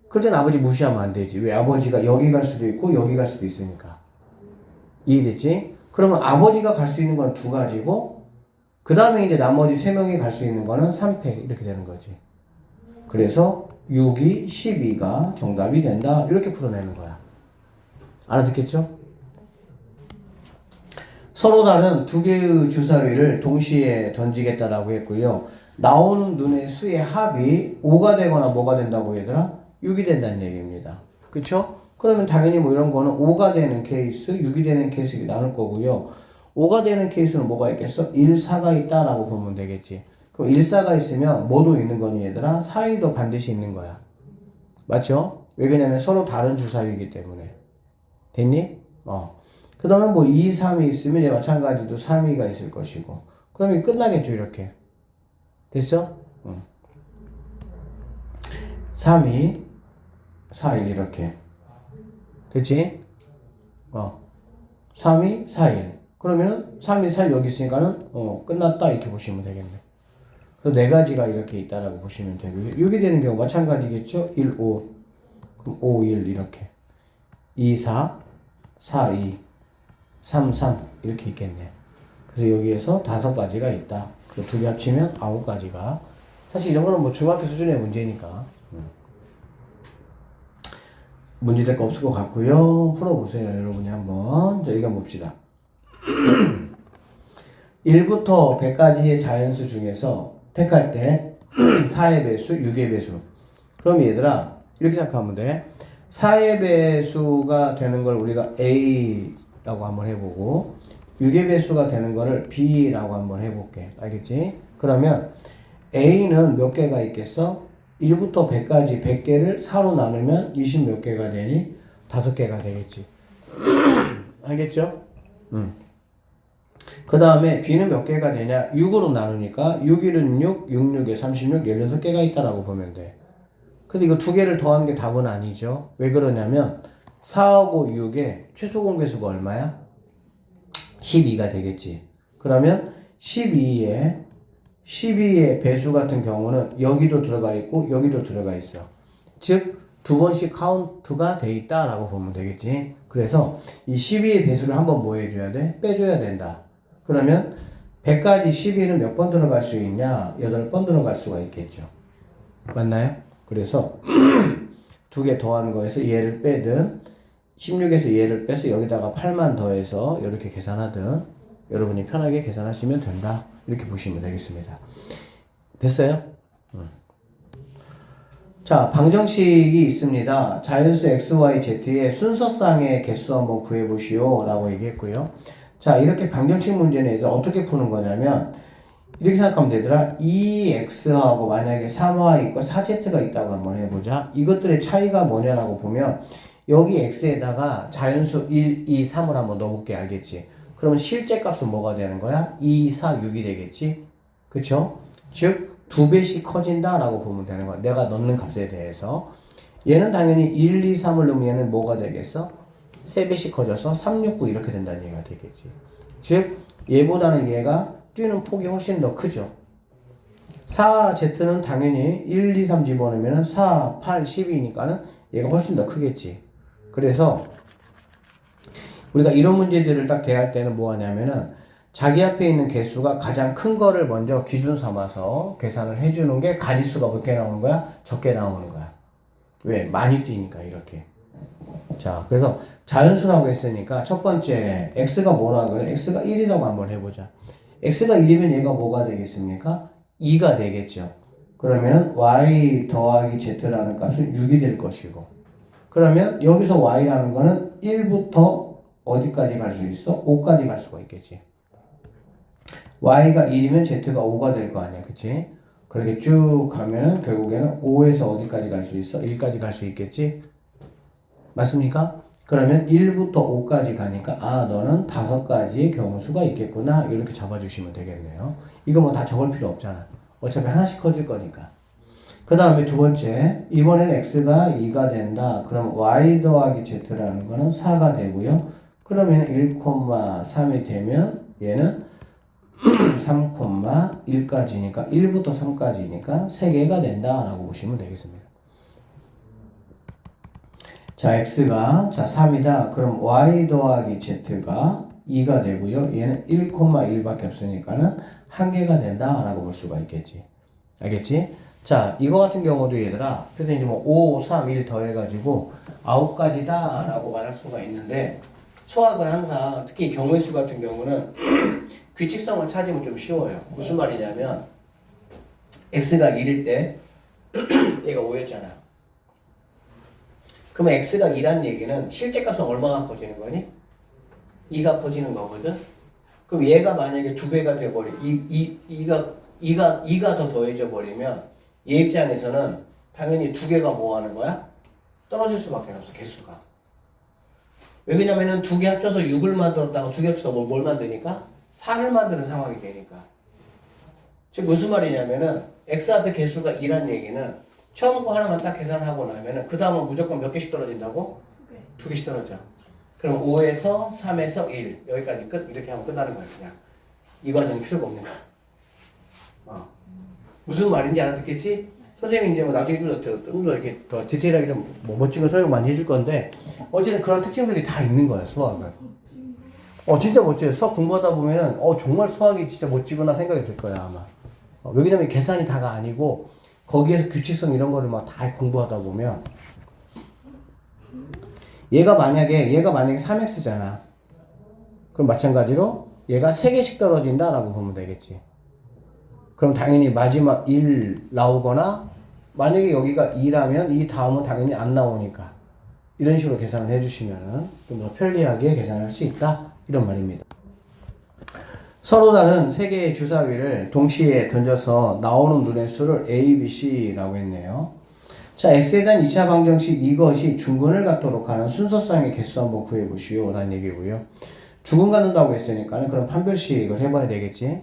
그럴 땐 아버지 무시하면 안 되지. 왜? 아버지가 여기 갈 수도 있고 여기 갈 수도 있으니까. 이해됐지? 그러면 아버지가 갈 수 있는 건 2가지고 그 다음에 이제 나머지 3명이 갈 수 있는 거는 3팩 이렇게 되는 거지. 그래서 6이 12가 정답이 된다. 이렇게 풀어내는 거야. 알아듣겠죠? 서로 다른 2개의 주사위를 동시에 던지겠다라고 했고요. 나오는 눈의 수의 합이 5가 되거나 뭐가 된다고 얘들아? 6이 된다는 얘기입니다. 그쵸? 그러면 당연히 뭐 이런 거는 5가 되는 케이스, 6이 되는 케이스 나눌 거고요. 5가 되는 케이스는 뭐가 있겠어? 1, 4가 있다라고 보면 되겠지. 그럼 1, 4가 있으면 뭐도 있는 거니 얘들아? 4, 1도 반드시 있는 거야. 맞죠? 왜 그러냐면 서로 다른 주사위이기 때문에. 됐니? 그 다음에 뭐 2, 3이 있으면 얘 마찬가지로 3, 2가 있을 것이고. 그러면 끝나겠죠, 이렇게. 됐어? 3, 2, 4, 1 이렇게. 됐지? 3, 2, 4, 1. 그러면은 3, 2, 4, 1 여기 있으니까는 끝났다 이렇게 보시면 되겠네. 그래서 4가지가 이렇게 있다라고 보시면 되고요. 6이 되는 경우 마찬가지겠죠? 1, 5. 그럼 5, 1 이렇게. 2, 4, 4, 2, 3, 3 이렇게 있겠네. 그래서 여기에서 5가지가 있다. 그 2개 합치면 9가지가. 사실 이런 거는 뭐 중학교 수준의 문제니까. 문제 될 거 없을 것 같고요. 풀어보세요. 여러분이 한번. 자, 이거 봅시다. 1부터 100까지의 자연수 중에서 택할 때 4의 배수, 6의 배수. 그럼 얘들아 이렇게 생각하면 돼. 4의 배수가 되는 걸 우리가 A라고 한번 해보고 6의 배수가 되는 거를 B라고 한번 해볼게. 알겠지? 그러면 A는 몇 개가 있겠어? 1부터 100까지 100개를 4로 나누면 20 몇 개가 되니? 5개가 되겠지. 알겠죠? 그 다음에 B는 몇 개가 되냐? 6으로 나누니까 6, 1은 6, 6, 6에 36, 16개가 있다라고 보면 돼. 근데 이거 2개를 더한 게 답은 아니죠. 왜 그러냐면 4하고 6의 최소 공배수가 얼마야? 12가 되겠지. 그러면 12의 배수 같은 경우는 여기도 들어가 있고 여기도 들어가 있어. 즉 두 번씩 카운트가 돼 있다라고 보면 되겠지. 그래서 이 12의 배수를 한번 뭐 해줘야 돼? 빼줘야 된다. 그러면 100까지 12는 몇 번 들어갈 수 있냐? 8번 들어갈 수가 있겠죠. 맞나요? 그래서 두 개 더하는 거에서 얘를 빼든 16에서 얘를 빼서 여기다가 8만 더해서 이렇게 계산하든 여러분이 편하게 계산하시면 된다. 이렇게 보시면 되겠습니다. 됐어요? 자, 방정식이 있습니다. 자연수 x, y, z의 순서상의 개수 한번 구해보시오 라고 얘기했고요. 자, 이렇게 방정식 문제는 이제 어떻게 푸는 거냐면 이렇게 생각하면 되더라. 2x하고 만약에 3y 있고 4z가 있다고 한번 해보자. 이것들의 차이가 뭐냐라고 보면 여기 x에다가 자연수 1, 2, 3을 한번 넣어볼게. 알겠지? 그러면 실제 값은 뭐가 되는 거야? 2, 4, 6이 되겠지? 그쵸? 즉 2배씩 커진다 라고 보면 되는 거야. 내가 넣는 값에 대해서. 얘는 당연히 1, 2, 3을 넣으면 얘는 뭐가 되겠어? 3배씩 커져서 3, 6, 9 이렇게 된다는 얘기가 되겠지. 즉 얘보다는 얘가 뛰는 폭이 훨씬 더 크죠. 4z는 당연히 1, 2, 3 집어넣으면 4, 8, 12니까는 얘가 훨씬 더 크겠지. 그래서 우리가 이런 문제들을 딱 대할 때는 뭐 하냐면은 자기 앞에 있는 개수가 가장 큰 거를 먼저 기준 삼아서 계산을 해주는 게 가지수가 몇 개 나오는 거야? 적게 나오는 거야. 왜? 많이 뛰니까 이렇게. 자, 그래서 자연수라고 했으니까 첫 번째 x가 뭐라 그래? x가 1이라고 한번 해보자. x가 1이면 얘가 뭐가 되겠습니까? 2가 되겠죠. 그러면 y 더하기 z라는 값은 6이 될 것이고, 그러면 여기서 y라는 거는 1부터 어디까지 갈 수 있어? 5까지 갈 수가 있겠지. y가 1이면 z가 5가 될 거 아니야. 그치? 그렇게 쭉 가면은 결국에는 5에서 어디까지 갈 수 있어? 1까지 갈 수 있겠지? 맞습니까? 그러면 1부터 5까지 가니까 아 너는 5가지의 경우수가 있겠구나 이렇게 잡아주시면 되겠네요. 이거 뭐 다 적을 필요 없잖아. 어차피 하나씩 커질 거니까. 그 다음에 두 번째, 이번에는 x가 2가 된다. 그럼 y 더하기 z라는 거는 4가 되고요. 그러면 1,3이 되면 얘는 3,1까지니까 1부터 3까지니까 3개가 된다라고 보시면 되겠습니다. 자, x가 3이다. 그럼 y 더하기 z가 2가 되고요. 얘는 1,1밖에 없으니까는 1개가 된다라고 볼 수가 있겠지. 알겠지? 자, 이거 같은 경우도 얘들아, 그래서 이제 뭐 5, 3, 1 더해가지고 9가지다 라고 말할 수가 있는데, 수학은 항상 특히 경우의 수 같은 경우는 규칙성을 찾으면 좀 쉬워요. 무슨 말이냐면 x가 1일 때 얘가 5였잖아. 그러면 x가 2란 얘기는 실제 값은 얼마가 커지는 거니? 2가 커지는 거거든. 그럼 얘가 만약에 2배가 돼버리, 2가 더 더해져 버리면 얘 입장에서는 당연히 2개가 뭐 하는 거야? 떨어질 수밖에 없어, 개수가. 왜 그러냐면은 2개 합쳐서 6을 만들었다가 2개 합쳐서 뭘 만드니까? 4를 만드는 상황이 되니까. 즉 무슨 말이냐면은 x 앞에 개수가 2란 얘기는 처음 거 하나만 딱 계산하고 나면은 그 다음은 무조건 몇 개씩 떨어진다고? 2개씩 떨어져. 그럼 5에서 3에서 1 여기까지 끝. 이렇게 하면 끝나는 거야. 그냥 이 과정이 필요가 없는 거야. 무슨 말인지 알아듣겠지? 선생님이 이제 뭐 나중에 좀 더 이렇게 더 디테일하게 좀 뭐 멋진 거 설명 많이 해줄 건데 어쨌든 그런 특징들이 다 있는 거야 수학은. 진짜 멋져요. 수학 공부하다 보면은 정말 수학이 진짜 멋지구나 생각이 들 거야 아마. 왜냐면 계산이 다가 아니고 거기에서 규칙성 이런 거를 막 다 공부하다 보면 얘가 만약에 3x잖아. 그럼 마찬가지로 얘가 3개씩 떨어진다라고 보면 되겠지. 그럼 당연히 마지막 1 나오거나 만약에 여기가 2라면 이 다음은 당연히 안 나오니까 이런 식으로 계산을 해주시면 좀 더 편리하게 계산할 수 있다 이런 말입니다. 서로 다른 3개의 주사위를 동시에 던져서 나오는 눈의 수를 A, B, C라고 했네요. 자, x에 대한 2차 방정식 이것이 중근을 갖도록 하는 순서상의 개수 한번 구해보시오 라는 얘기고요. 중근 갖는다고 했으니까 그럼 판별식을 해봐야 되겠지.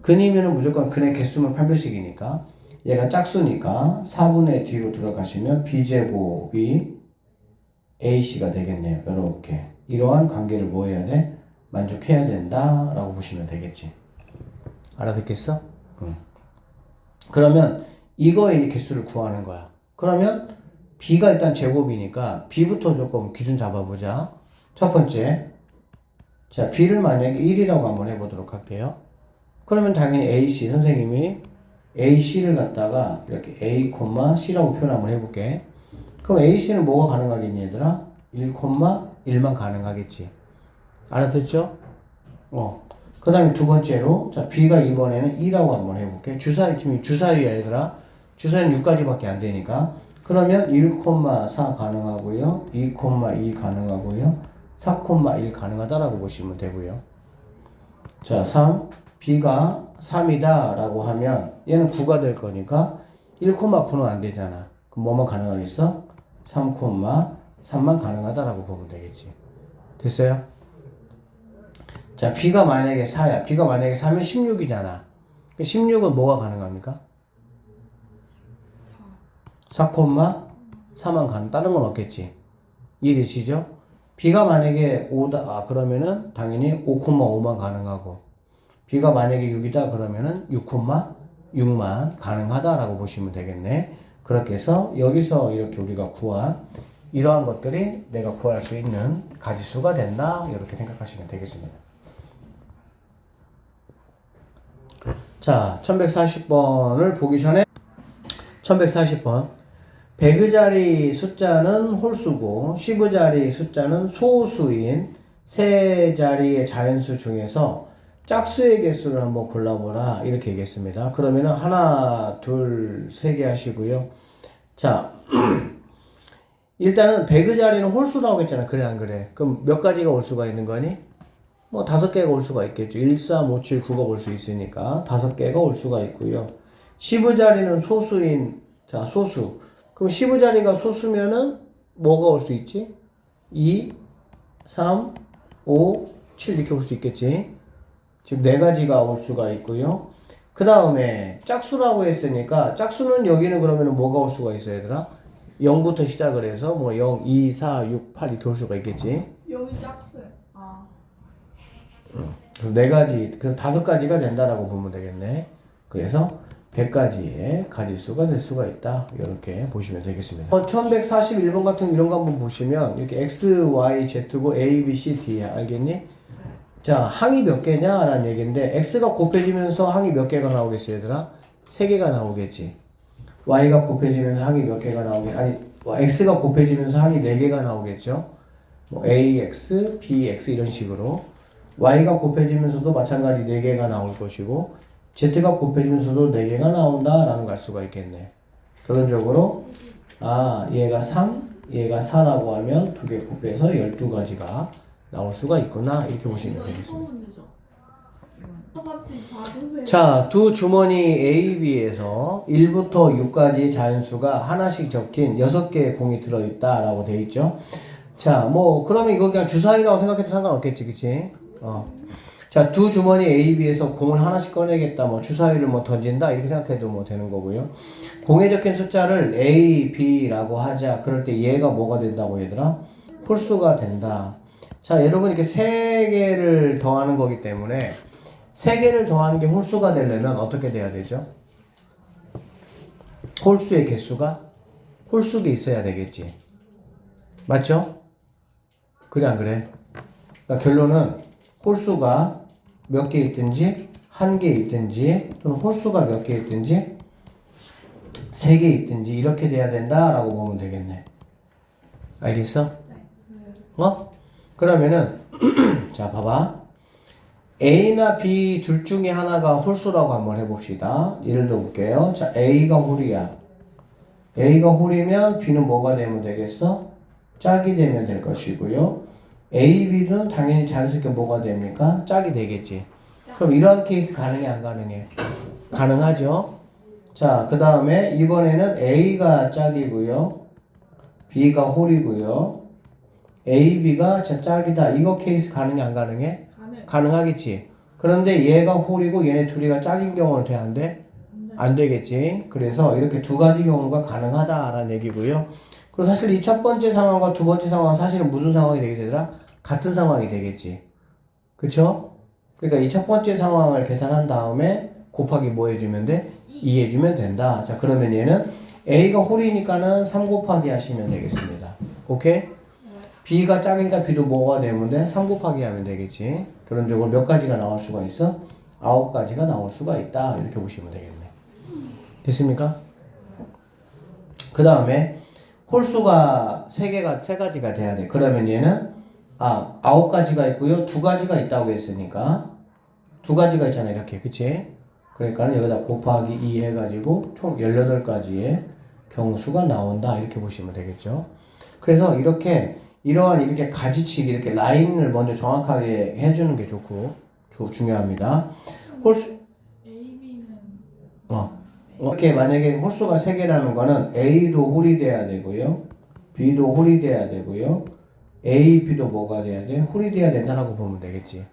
근이면은 무조건 근의 개수면 판별식이니까 얘가 짝수니까 4분의 뒤로 들어가시면 b제곱이 ac가 되겠네요. 이렇게 이러한 관계를 뭐 해야 돼? 만족해야 된다 라고 보시면 되겠지. 알아듣겠어? 그러면 이거의 개수를 구하는 거야. 그러면 B가 일단 제곱이니까 B부터 조금 기준 잡아보자. 첫 번째. 자, B를 만약에 1이라고 한번 해보도록 할게요. 그러면 당연히 AC, 선생님이 AC를 갖다가 이렇게 A, C라고 표현 한번 해볼게. 그럼 AC는 뭐가 가능하겠니, 얘들아? 1,1만 가능하겠지. 알아듣죠? 그 다음에 두 번째로, 자, B가 이번에는 2라고 한번 해볼게. 지금 주사위야, 얘들아. 주사위는 6까지밖에 안 되니까. 그러면 1,4 가능하고요. 2,2 가능하고요. 4,1 가능하다라고 보시면 되고요. 자, 3. B가 3이다 라고 하면 얘는 9가 될 거니까 1,9는 안 되잖아. 그럼 뭐만 가능하겠어? 3,3만 가능하다라고 보면 되겠지. 됐어요? 자, B가 만약에 4야. B가 만약에 4면 16이잖아. 16은 뭐가 가능합니까? 4,4만 가능. 다른 건 없겠지. 이해되시죠? B가 만약에 5다. 그러면은 당연히 5,5만 가능하고. B가 만약에 6이다. 그러면은 6,6만 가능하다라고 보시면 되겠네. 그렇게 해서 여기서 이렇게 우리가 구한 이러한 것들이 내가 구할 수 있는 가지수가 된다. 이렇게 생각하시면 되겠습니다. 자, 1140번을 보기 전에 1140번 100의 자리 숫자는 홀수고 10의 자리 숫자는 소수인 세 자리의 자연수 중에서 짝수의 개수를 한번 골라보라 이렇게 얘기했습니다. 그러면은 하나, 둘, 세 개 하시고요. 자, 일단은 100의 자리는 홀수 나오겠잖아. 그래 안 그래? 그럼 몇 가지가 올 수가 있는 거니? 뭐 5개가 올 수가 있겠죠. 1, 3, 5, 7, 9가 올 수 있으니까 5개가 올 수가 있고요. 10의 자리는 소수인, 자, 소수. 그럼 10의 자리가 소수면은 뭐가 올 수 있지? 2, 3, 5, 7 이렇게 올 수 있겠지. 지금 4가지가 올 수가 있고요. 그 다음에 짝수라고 했으니까 짝수는 여기는 그러면 뭐가 올 수가 있어요, 얘들아? 0부터 시작을 해서 뭐 0, 2, 4, 6, 8 이렇게 올 수가 있겠지. 여기 짝수야. 아. 그래서 4가지, 그래서 5가지가 된다라고 보면 되겠네. 그래서 100가지의 가지수가 될 수가 있다. 이렇게 보시면 되겠습니다. 1141번 같은 이런 거 한번 보시면 이렇게 X, Y, Z고 A, B, C, D야. 알겠니? 자, 항이 몇 개냐? 라는 얘기인데 X가 곱해지면서 항이 몇 개가 나오겠어요, 얘들아? 3개가 나오겠지. Y가 곱해지면서 항이 몇 개가 나오겠지. 아니, X가 곱해지면서 항이 4개가 나오겠죠. 뭐 AX, BX 이런 식으로. Y가 곱해지면서도 마찬가지 4개가 나올 것이고 Z가 곱해지면서도 4개가 나온다라는 걸 알 수가 있겠네. 결론적으로 얘가 3, 얘가 4라고 하면 2개 곱해서 12가지가 나올 수가 있구나 이렇게 보시면 되겠습니다. 자, 두 주머니 A, B에서 1부터 6까지 자연수가 하나씩 적힌 6개의 공이 들어있다라고 돼 있죠. 자, 뭐 그러면 이거 그냥 주사위라고 생각해도 상관없겠지, 그치? 자, 두 주머니 A, B에서 공을 하나씩 꺼내겠다, 뭐 주사위를 뭐 던진다 이렇게 생각해도 뭐 되는 거고요. 공에 적힌 숫자를 A, B라고 하자. 그럴 때 얘가 뭐가 된다고 얘들아? 홀수가 된다. 자, 여러분 이렇게 3개를 더하는 거기 때문에 3개를 더하는 게 홀수가 되려면 어떻게 돼야 되죠? 홀수의 개수가 홀수가 있어야 되겠지. 맞죠? 그래 안 그래? 그러니까 결론은 홀수가 몇 개 있든지 1개 있든지 또는 홀수가 몇 개 있든지 3개 있든지 이렇게 돼야 된다라고 보면 되겠네. 알겠어? 그러면은 자, 봐봐. A나 B 둘 중에 하나가 홀수라고 한번 해봅시다. 예를 들어 볼게요. 자, A가 홀이야. A가 홀이면 B는 뭐가 되면 되겠어? 짝이 되면 될 것이고요. A, B는 당연히 자연스럽게 뭐가 됩니까? 짝이 되겠지. 그럼 이런 케이스 가능해, 안 가능해? 가능하죠. 자, 그 다음에 이번에는 A가 짝이고요. B가 홀이고요. A, B가 짝이다. 이거 케이스 가능해, 안 가능해? 가능하겠지. 그런데 얘가 홀이고 얘네 둘이가 짝인 경우는 돼, 안 돼? 안 되겠지. 그래서 이렇게 2가지 경우가 가능하다라는 얘기고요. 그리고 사실 이 첫 번째 상황과 두 번째 상황은 사실은 무슨 상황이 되겠더라? 같은 상황이 되겠지. 그쵸? 그러니까 이 첫 번째 상황을 계산한 다음에 곱하기 뭐 해주면 돼? 2 해주면 된다. 자, 그러면 얘는 A가 홀이니까는 3 곱하기 하시면 되겠습니다. 오케이? B가 짝이니까 B도 뭐가 되면 돼? 3 곱하기 하면 되겠지. 그런 적으로 몇 가지가 나올 수가 있어? 9가지가 나올 수가 있다. 이렇게 보시면 되겠네. 됐습니까? 그 다음에 홀수가 3가지가 돼야 돼. 그러면 얘는 9가지가 있고요. 2가지가 있다고 했으니까 2가지가 있잖아. 이렇게. 그치? 그러니까 여기다 곱하기 2 해가지고 총 18가지의 경수가 나온다. 이렇게 보시면 되겠죠. 그래서 이렇게 가지치기 이렇게 라인을 먼저 정확하게 해주는 게 좋고 중요합니다. 홀수 A, B는 이렇게 만약에 홀수가 3개라는 거는 A도 홀이 돼야 되고요. B도 홀이 돼야 되고요. A, B도 뭐가 돼야 돼? 홀이 돼야 된다라고 보면 되겠지.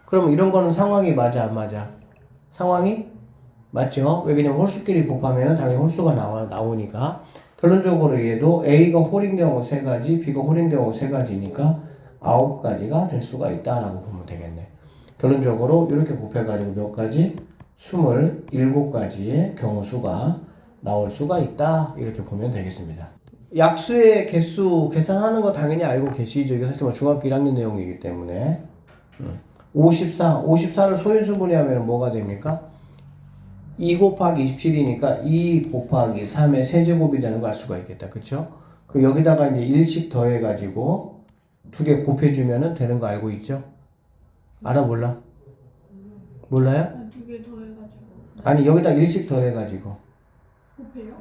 그럼 이런 거는 상황이 맞아 안 맞아? 상황이 맞죠? 왜냐면 홀수끼리 곱하면 당연히 홀수가 나오니까. 결론적으로 얘도 A가 홀인 경우 3가지, B가 홀인 경우 3가지니까 9가지가 될 수가 있다라고 보면 되겠네. 결론적으로 이렇게 곱해가지고 몇 가지? 27가지의 경우수가 나올 수가 있다. 이렇게 보면 되겠습니다. 약수의 개수 계산하는 거 당연히 알고 계시죠? 이게 사실 중학교 1학년 내용이기 때문에. 54를 소인수분해 하면 뭐가 됩니까? 2 곱하기 27이니까 2 곱하기 3의 세제곱이 되는 거 알 수가 있겠다. 그쵸? 그럼 여기다가 이제 1씩 더해가지고 2개 곱해주면 되는 거 알고 있죠? 알아 몰라? 몰라요? 2개 더해가지고 아니 여기다 1씩 더해가지고 곱해요?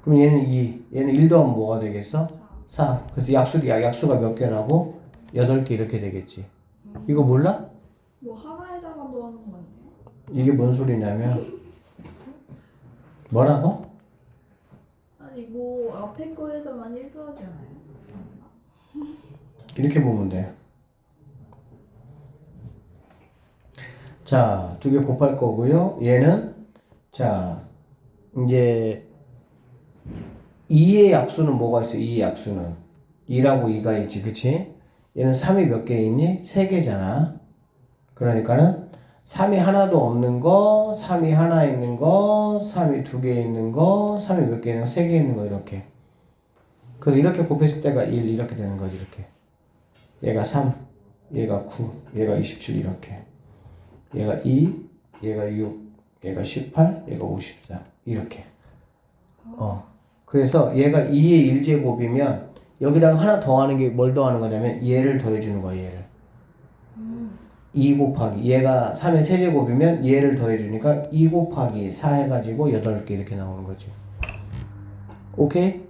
그럼 얘는 2 얘는 1 더하면 뭐가 되겠어? 4 그래서 약수가 몇 개라고? 8개 이렇게 되겠지. 이거 몰라? 뭐 하나에다가 넣는 거 아니에요? 이게 뭔 소리냐면 뭐라고? 아니 뭐 앞에 거에다만 1 더하잖아요. 이렇게 보면 돼. 자, 2개 곱할 거고요. 얘는 자 이제 2의 약수는 뭐가 있어? 2의 약수는 2라고 2가 있지, 그치? 얘는 3이 몇 개 있니? 3개잖아. 그러니까는 3이 하나도 없는 거, 3이 하나 있는 거, 3이 2개 있는 거, 3이 몇 개 있는 거, 3개 있는 거 이렇게. 그래서 이렇게 곱했을 때가 1 이렇게 되는 거지 이렇게. 얘가 3, 얘가 9, 얘가 27 이렇게. 얘가 2, 얘가 6, 얘가 18, 얘가 54 이렇게. 그래서 얘가 2의 1제곱이면 여기다가 하나 더하는 게 뭘 더하는 거냐면 얘를 더해주는 거야 얘를. 2 곱하기 얘가 3의 세제곱이면 얘를 더해주니까 2 곱하기 4 해가지고 8개 이렇게 나오는 거지. 오케이?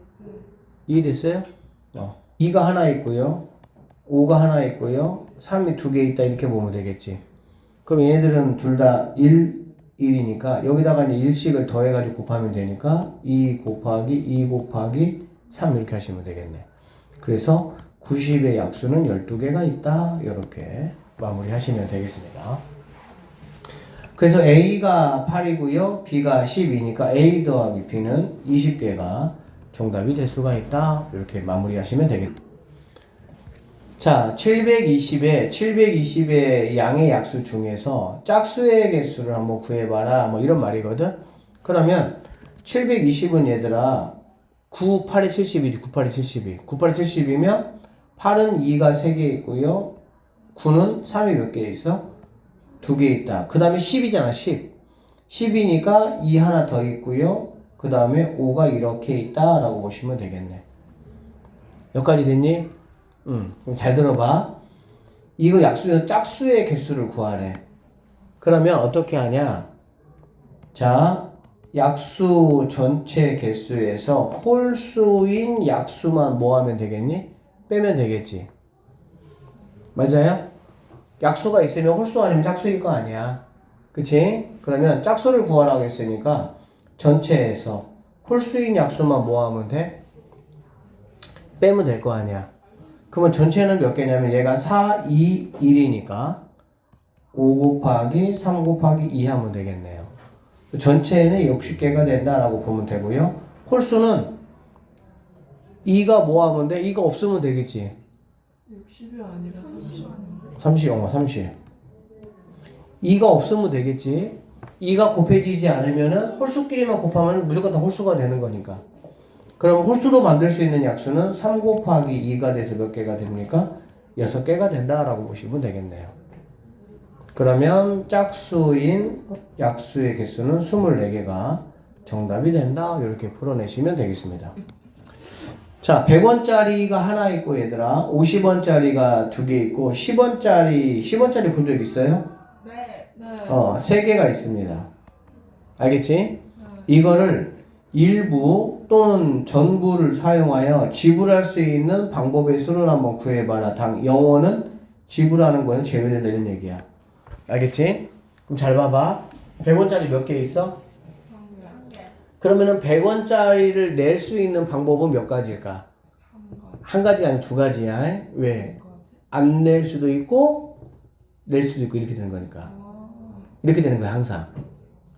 이해됐어요? 2가 하나 있고요 5가 하나 있고요 3이 2개 있다 이렇게 보면 되겠지. 그럼 얘네들은 둘 다 1, 1이니까 여기다가 이제 1씩을 더해가지고 곱하면 되니까 2 곱하기 2 곱하기 3 이렇게 하시면 되겠네. 그래서 90의 약수는 12개가 있다 이렇게 마무리 하시면 되겠습니다. 그래서 A가 8이고요 B가 12니까 A 더하기 B는 20개가 정답이 될 수가 있다 이렇게 마무리 하시면 되겠다. 자, 720의 양의 약수 중에서 짝수의 개수를 한번 구해봐라 뭐 이런 말이거든. 그러면 720은 얘들아 9, 8에 70이지. 9, 8에 72. 9, 8에 70이면 8은 2가 3개 있고요 9는 3이 몇 개 있어? 2개 있다. 그 다음에 10이잖아 10. 10이니까 2 하나 더 있고요 그 다음에 5가 이렇게 있다 라고 보시면 되겠네. 여기까지 됐니? 그럼 잘 들어봐. 이거 약수에서 짝수의 개수를 구하래. 그러면 어떻게 하냐? 자, 약수 전체 개수에서 홀수인 약수만 뭐 하면 되겠니? 빼면 되겠지. 맞아요? 약수가 있으면 홀수 아니면 짝수일 거 아니야. 그치? 그러면 짝수를 구하라고 했으니까 전체에서 홀수인 약수만 뭐 하면 돼? 빼면 될 거 아니야. 그러면 전체는 몇 개냐면 얘가 4, 2, 1이니까 5 곱하기 3 곱하기 2 하면 되겠네요. 전체는 60개가 된다라고 보면 되고요. 홀수는 2가 뭐 하면 돼? 2가 없으면 되겠지. 60이 아니라 30 아닌가? 30. 2가 없으면 되겠지. 2가 곱해지지 않으면은 홀수끼리만 곱하면 무조건 다 홀수가 되는 거니까. 그럼 홀수로 만들 수 있는 약수는 3 곱하기 2가 돼서 몇 개가 됩니까? 6개가 된다라고 보시면 되겠네요. 그러면 짝수인 약수의 개수는 24개가 정답이 된다. 이렇게 풀어내시면 되겠습니다. 자, 100원짜리가 하나 있고 얘들아 50원짜리가 2개 있고 10원짜리 본 적 있어요? 네. 3개가 있습니다. 알겠지? 이거를 일부 또는 전부를 사용하여 지불할 수 있는 방법의 수를 한번 구해봐라. 당 영어는 지불하는 거는 제외된다 이런 얘기야. 알겠지? 그럼 잘 봐봐. 100원짜리 몇 개 있어? 그러면은 100원짜리를 낼 수 있는 방법은 몇 가지일까? 한 가지가 아니라 두 가지야. 왜? 안 낼 수도 있고 낼 수도 있고 이렇게 되는 거니까. 이렇게 되는 거야 항상.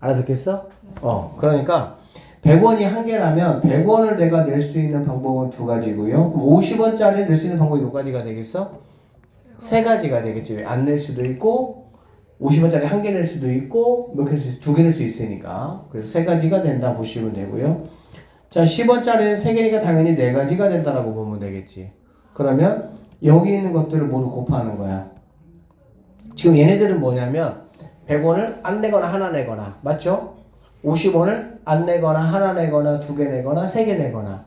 알아듣겠어? 그러니까 100원이 한 개라면 100원을 내가 낼 수 있는 방법은 두 가지고요. 50원짜리 낼 수 있는 방법이 몇 가지가 되겠어? 세 가지가 되겠지. 왜? 안 낼 수도 있고 50원짜리 한 개 낼 수도 있고 몇 개 낼 수, 두 개 낼 수 있으니까. 그래서 세 가지가 된다 보시면 되고요. 자, 10원짜리는 세 개니까 당연히 네 가지가 된다라고 보면 되겠지. 그러면 여기 있는 것들을 모두 곱하는 거야. 지금 얘네들은 뭐냐면 100원을 안 내거나 하나 내거나 맞죠? 50원을 안 내거나 하나 내거나 두 개 내거나 세 개 내거나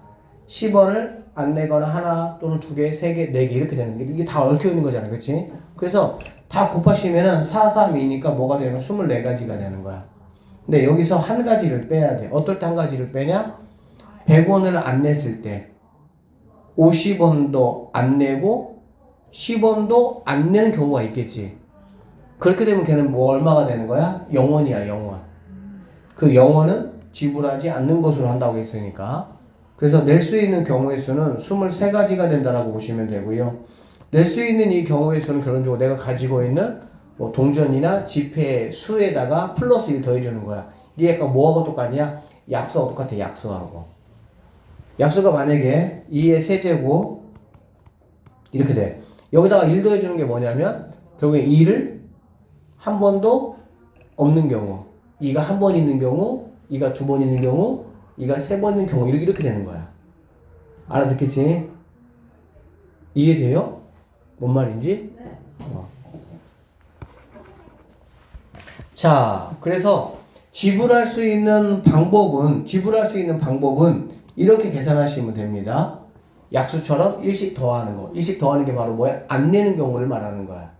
10원을 안 내거나 하나 또는 두 개, 세 개, 네 개 이렇게 되는 게 이게 다 얽혀 있는 거잖아. 그치? 그래서 다 곱하시면은 4, 3이니까 뭐가 되는 24가지가 되는 거야. 근데 여기서 한 가지를 빼야 돼. 어떨 때 한 가지를 빼냐? 100원을 안 냈을 때 50원도 안 내고 10원도 안 내는 경우가 있겠지. 그렇게 되면 걔는 뭐 얼마가 되는 거야? 0원이야, 0원. 그 0원은 지불하지 않는 것으로 한다고 했으니까. 그래서 낼 수 있는 경우의 수는 23가지가 된다라고 보시면 되고요. 낼 수 있는 이 경우의 수는 결론적으로 내가 가지고 있는 뭐 동전이나 지폐 수에다가 플러스 1 더해주는 거야. 이게 약간 뭐하고 똑같냐? 약수하고 똑같아, 약수하고. 약수가 만약에 2의 세제곱 이렇게 돼. 여기다가 1 더해주는 게 뭐냐면 결국에 2를 한 번도 없는 경우 2가 한 번 있는 경우 2가 두 번 있는 경우 2가 세 번 있는 경우 이렇게 되는 거야. 알아듣겠지? 이해돼요? 뭔 말인지? 네. 자, 그래서 지불할 수 있는 방법은 이렇게 계산하시면 됩니다. 약수처럼 1씩 더하는 거. 1씩 더하는 게 바로 뭐야? 안 내는 경우를 말하는 거야.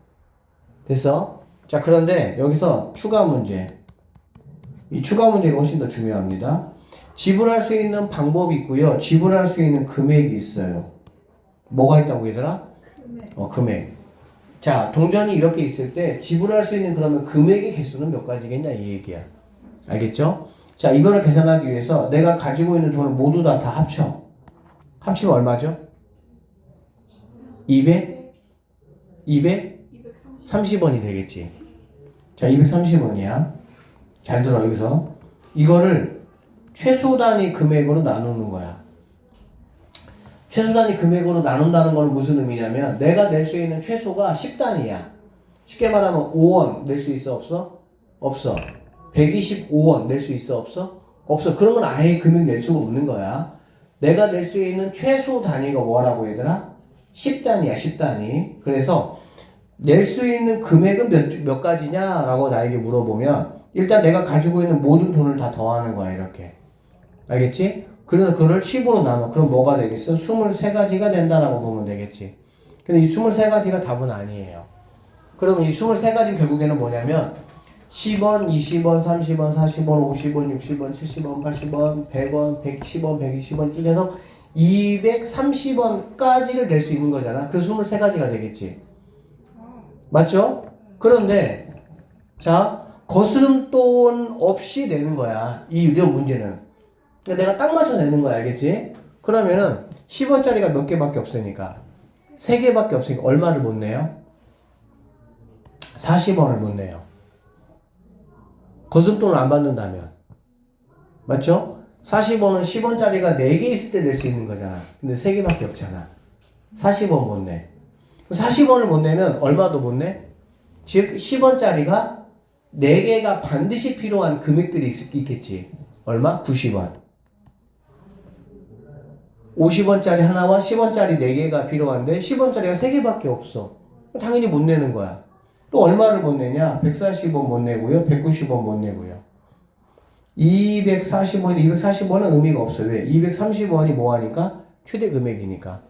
됐어? 자, 그런데 여기서 추가 문제. 이 추가 문제가 훨씬 더 중요합니다. 지불할 수 있는 방법이 있고요. 지불할 수 있는 금액이 있어요. 뭐가 있다고 얘들아? 금액. 자, 동전이 이렇게 있을 때 지불할 수 있는 그러면 금액의 개수는 몇 가지겠냐 이 얘기야. 알겠죠? 자, 이거를 계산하기 위해서 내가 가지고 있는 돈을 모두 다 합쳐. 합치면 얼마죠? 230원이 되겠지. 자, 230원이야. 잘 들어, 여기서. 이거를 최소 단위 금액으로 나누는 거야. 최소 단위 금액으로 나눈다는 건 무슨 의미냐면 내가 낼 수 있는 최소가 10단위야. 쉽게 말하면 5원 낼 수 있어, 없어? 없어. 125원 낼 수 있어, 없어? 없어. 그런 건 아예 금액 낼 수가 없는 거야. 내가 낼 수 있는 최소 단위가 뭐라고 얘들아? 10단위야, 10단위. 그래서 낼 수 있는 금액은 몇 가지냐라고 나에게 물어보면 일단 내가 가지고 있는 모든 돈을 다 더하는 거야, 이렇게. 알겠지? 그래서 그걸 10으로 나눠. 그럼 뭐가 되겠어? 23가지가 된다라고 보면 되겠지. 근데 이 23가지가 답은 아니에요. 그러면 이 23가지 결국에는 뭐냐면 10원, 20원, 30원, 40원, 50원, 60원, 70원, 80원, 100원, 110원, 120원 줄여서 230원까지를 낼 수 있는 거잖아. 그 23가지가 되겠지. 맞죠? 그런데 자, 거스름돈 없이 내는 거야. 이런 문제는. 그러니까 내가 딱 맞춰 내는 거야. 알겠지? 그러면은 10원짜리가 몇 개밖에 없으니까 3개밖에 없으니까 얼마를 못 내요? 40원을 못 내요. 거스름돈을 안 받는다면. 맞죠? 40원은 10원짜리가 4개 있을 때 낼 수 있는 거잖아. 근데 3개밖에 없잖아. 40원 못 내. 40원을 못 내면 얼마도 못 내? 즉 10원짜리가 4개가 반드시 필요한 금액들이 있겠지. 얼마? 90원. 50원짜리 하나와 10원짜리 4개가 필요한데 10원짜리가 3개밖에 없어. 당연히 못 내는 거야. 또 얼마를 못 내냐? 140원 못 내고요. 190원 못 내고요. 240원은 의미가 없어요. 왜? 230원이 뭐하니까? 최대 금액이니까.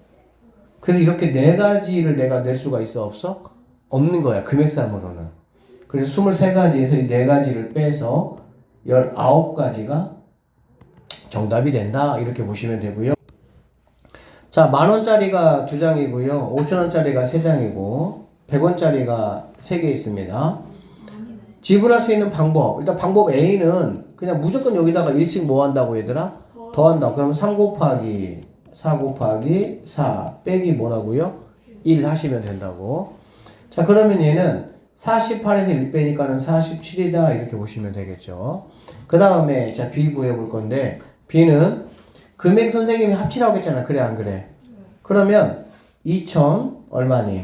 그래서 이렇게 4가지를 내가 낼 수가 있어? 없어? 없는 거야. 금액상으로는. 그래서 23가지에서 이 4가지를 빼서 19가지가 정답이 된다. 이렇게 보시면 되고요. 자, 10,000원짜리가 2장이고요. 5,000원짜리가 3장이고 100원짜리가 3개 있습니다. 지불할 수 있는 방법. 일단 방법 A는 그냥 무조건 여기다가 1씩 뭐 한다고 얘들아? 더한다. 그러면 3 곱하기 4 곱하기 4 빼기 뭐라고요? 1 하시면 된다고. 자, 그러면 얘는 48에서 1 빼니까는 47이다. 이렇게 보시면 되겠죠. 그 다음에 자, B 구해볼 건데 B는 금액 선생님이 합치라고 했잖아. 그래 안 그래? 그러면 2,000 얼마니?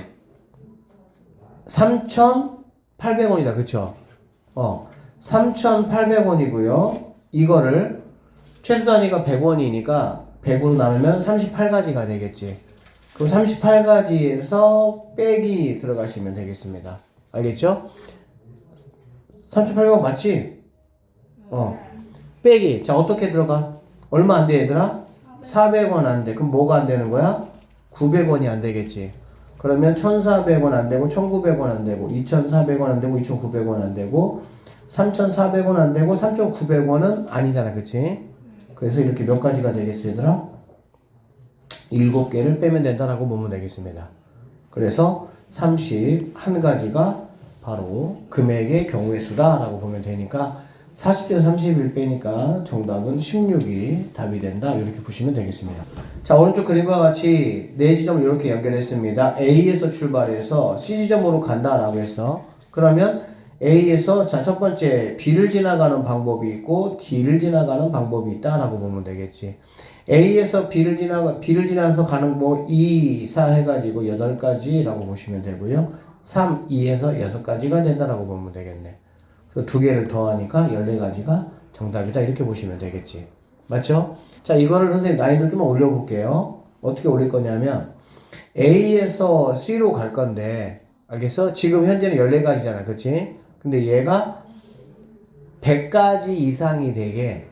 3,800원이다. 그쵸? 3,800원이고요. 이거를 최소 단위가 100원이니까 100으로 나누면 38가지가 되겠지. 그럼 38가지에서 빼기 들어가시면 되겠습니다. 알겠죠? 3,800원 맞지? 빼기. 자, 어떻게 들어가? 얼마 안 돼, 얘들아? 400원 안 돼. 그럼 뭐가 안 되는 거야? 900원이 안 되겠지. 그러면 1,400원 안 되고, 1,900원 안 되고, 2,400원 안 되고, 2,900원 안 되고, 3,400원 안 되고, 3,900원은 아니잖아. 그치? 그래서 이렇게 몇 가지가 되겠어, 얘들아? 7개를 빼면 된다라고 보면 되겠습니다. 그래서 31가지가 바로 금액의 경우의 수다라고 보면 되니까 40에서 31 빼니까 정답은 16이 답이 된다. 이렇게 보시면 되겠습니다. 자, 오른쪽 그림과 같이 4지점을 이렇게 연결했습니다. A에서 출발해서 C지점으로 간다라고 해서 그러면 A에서 자, 첫 번째 B를 지나가는 방법이 있고 D를 지나가는 방법이 있다라고 보면 되겠지. A에서 B를 지나서 가는 뭐 2, 4 해가지고 8가지라고 보시면 되고요. 3, 2에서 6가지가 된다라고 보면 되겠네. 그 2개를 더하니까 14가지가 정답이다. 이렇게 보시면 되겠지. 맞죠? 자, 이거를 선생님 난이도 좀 올려볼게요. 어떻게 올릴 거냐면 A에서 C로 갈 건데 알겠어? 지금 현재는 14가지잖아. 그치? 근데 얘가 100가지 이상이 되게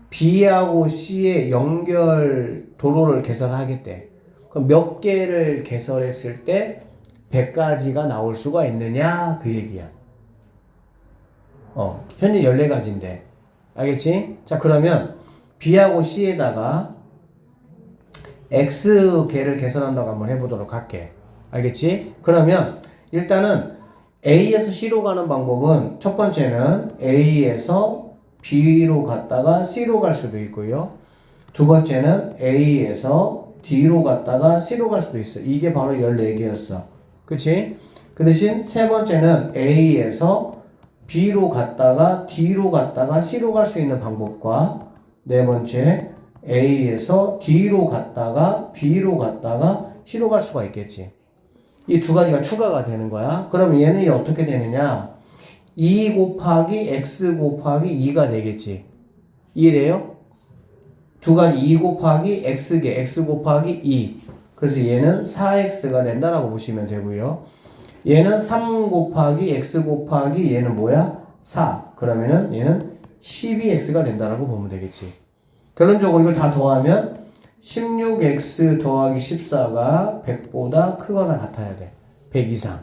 B하고 C의 연결 도로를 개설하겠대. 그럼 몇 개를 개설했을 때 100가지가 나올 수가 있느냐? 그 얘기야. 현재 14가지인데. 알겠지? 자, 그러면 B하고 C에다가 X개를 개설한다고 한번 해보도록 할게. 알겠지? 그러면 일단은 A에서 C로 가는 방법은 첫 번째는 A에서 B로 갔다가 C로 갈 수도 있고요. 두 번째는 A에서 D로 갔다가 C로 갈 수도 있어. 이게 바로 14개였어. 그치? 그 대신 세 번째는 A에서 B로 갔다가 D로 갔다가 C로 갈 수 있는 방법과 네 번째 A에서 D로 갔다가 B로 갔다가 C로 갈 수가 있겠지. 이 2가지가 추가가 되는 거야. 그러면 얘는 어떻게 되느냐? 2 곱하기 X 곱하기 2가 되겠지. 이해돼요? 2가지 2 곱하기 X개 X 곱하기 2. 그래서 얘는 4X가 된다라고 보시면 되고요. 얘는 3 곱하기 X 곱하기 얘는 뭐야? 4. 그러면은 얘는 12X가 된다라고 보면 되겠지. 결론적으로 이걸 다 더하면 16X 더하기 14가 100보다 크거나 같아야 돼. 100 이상.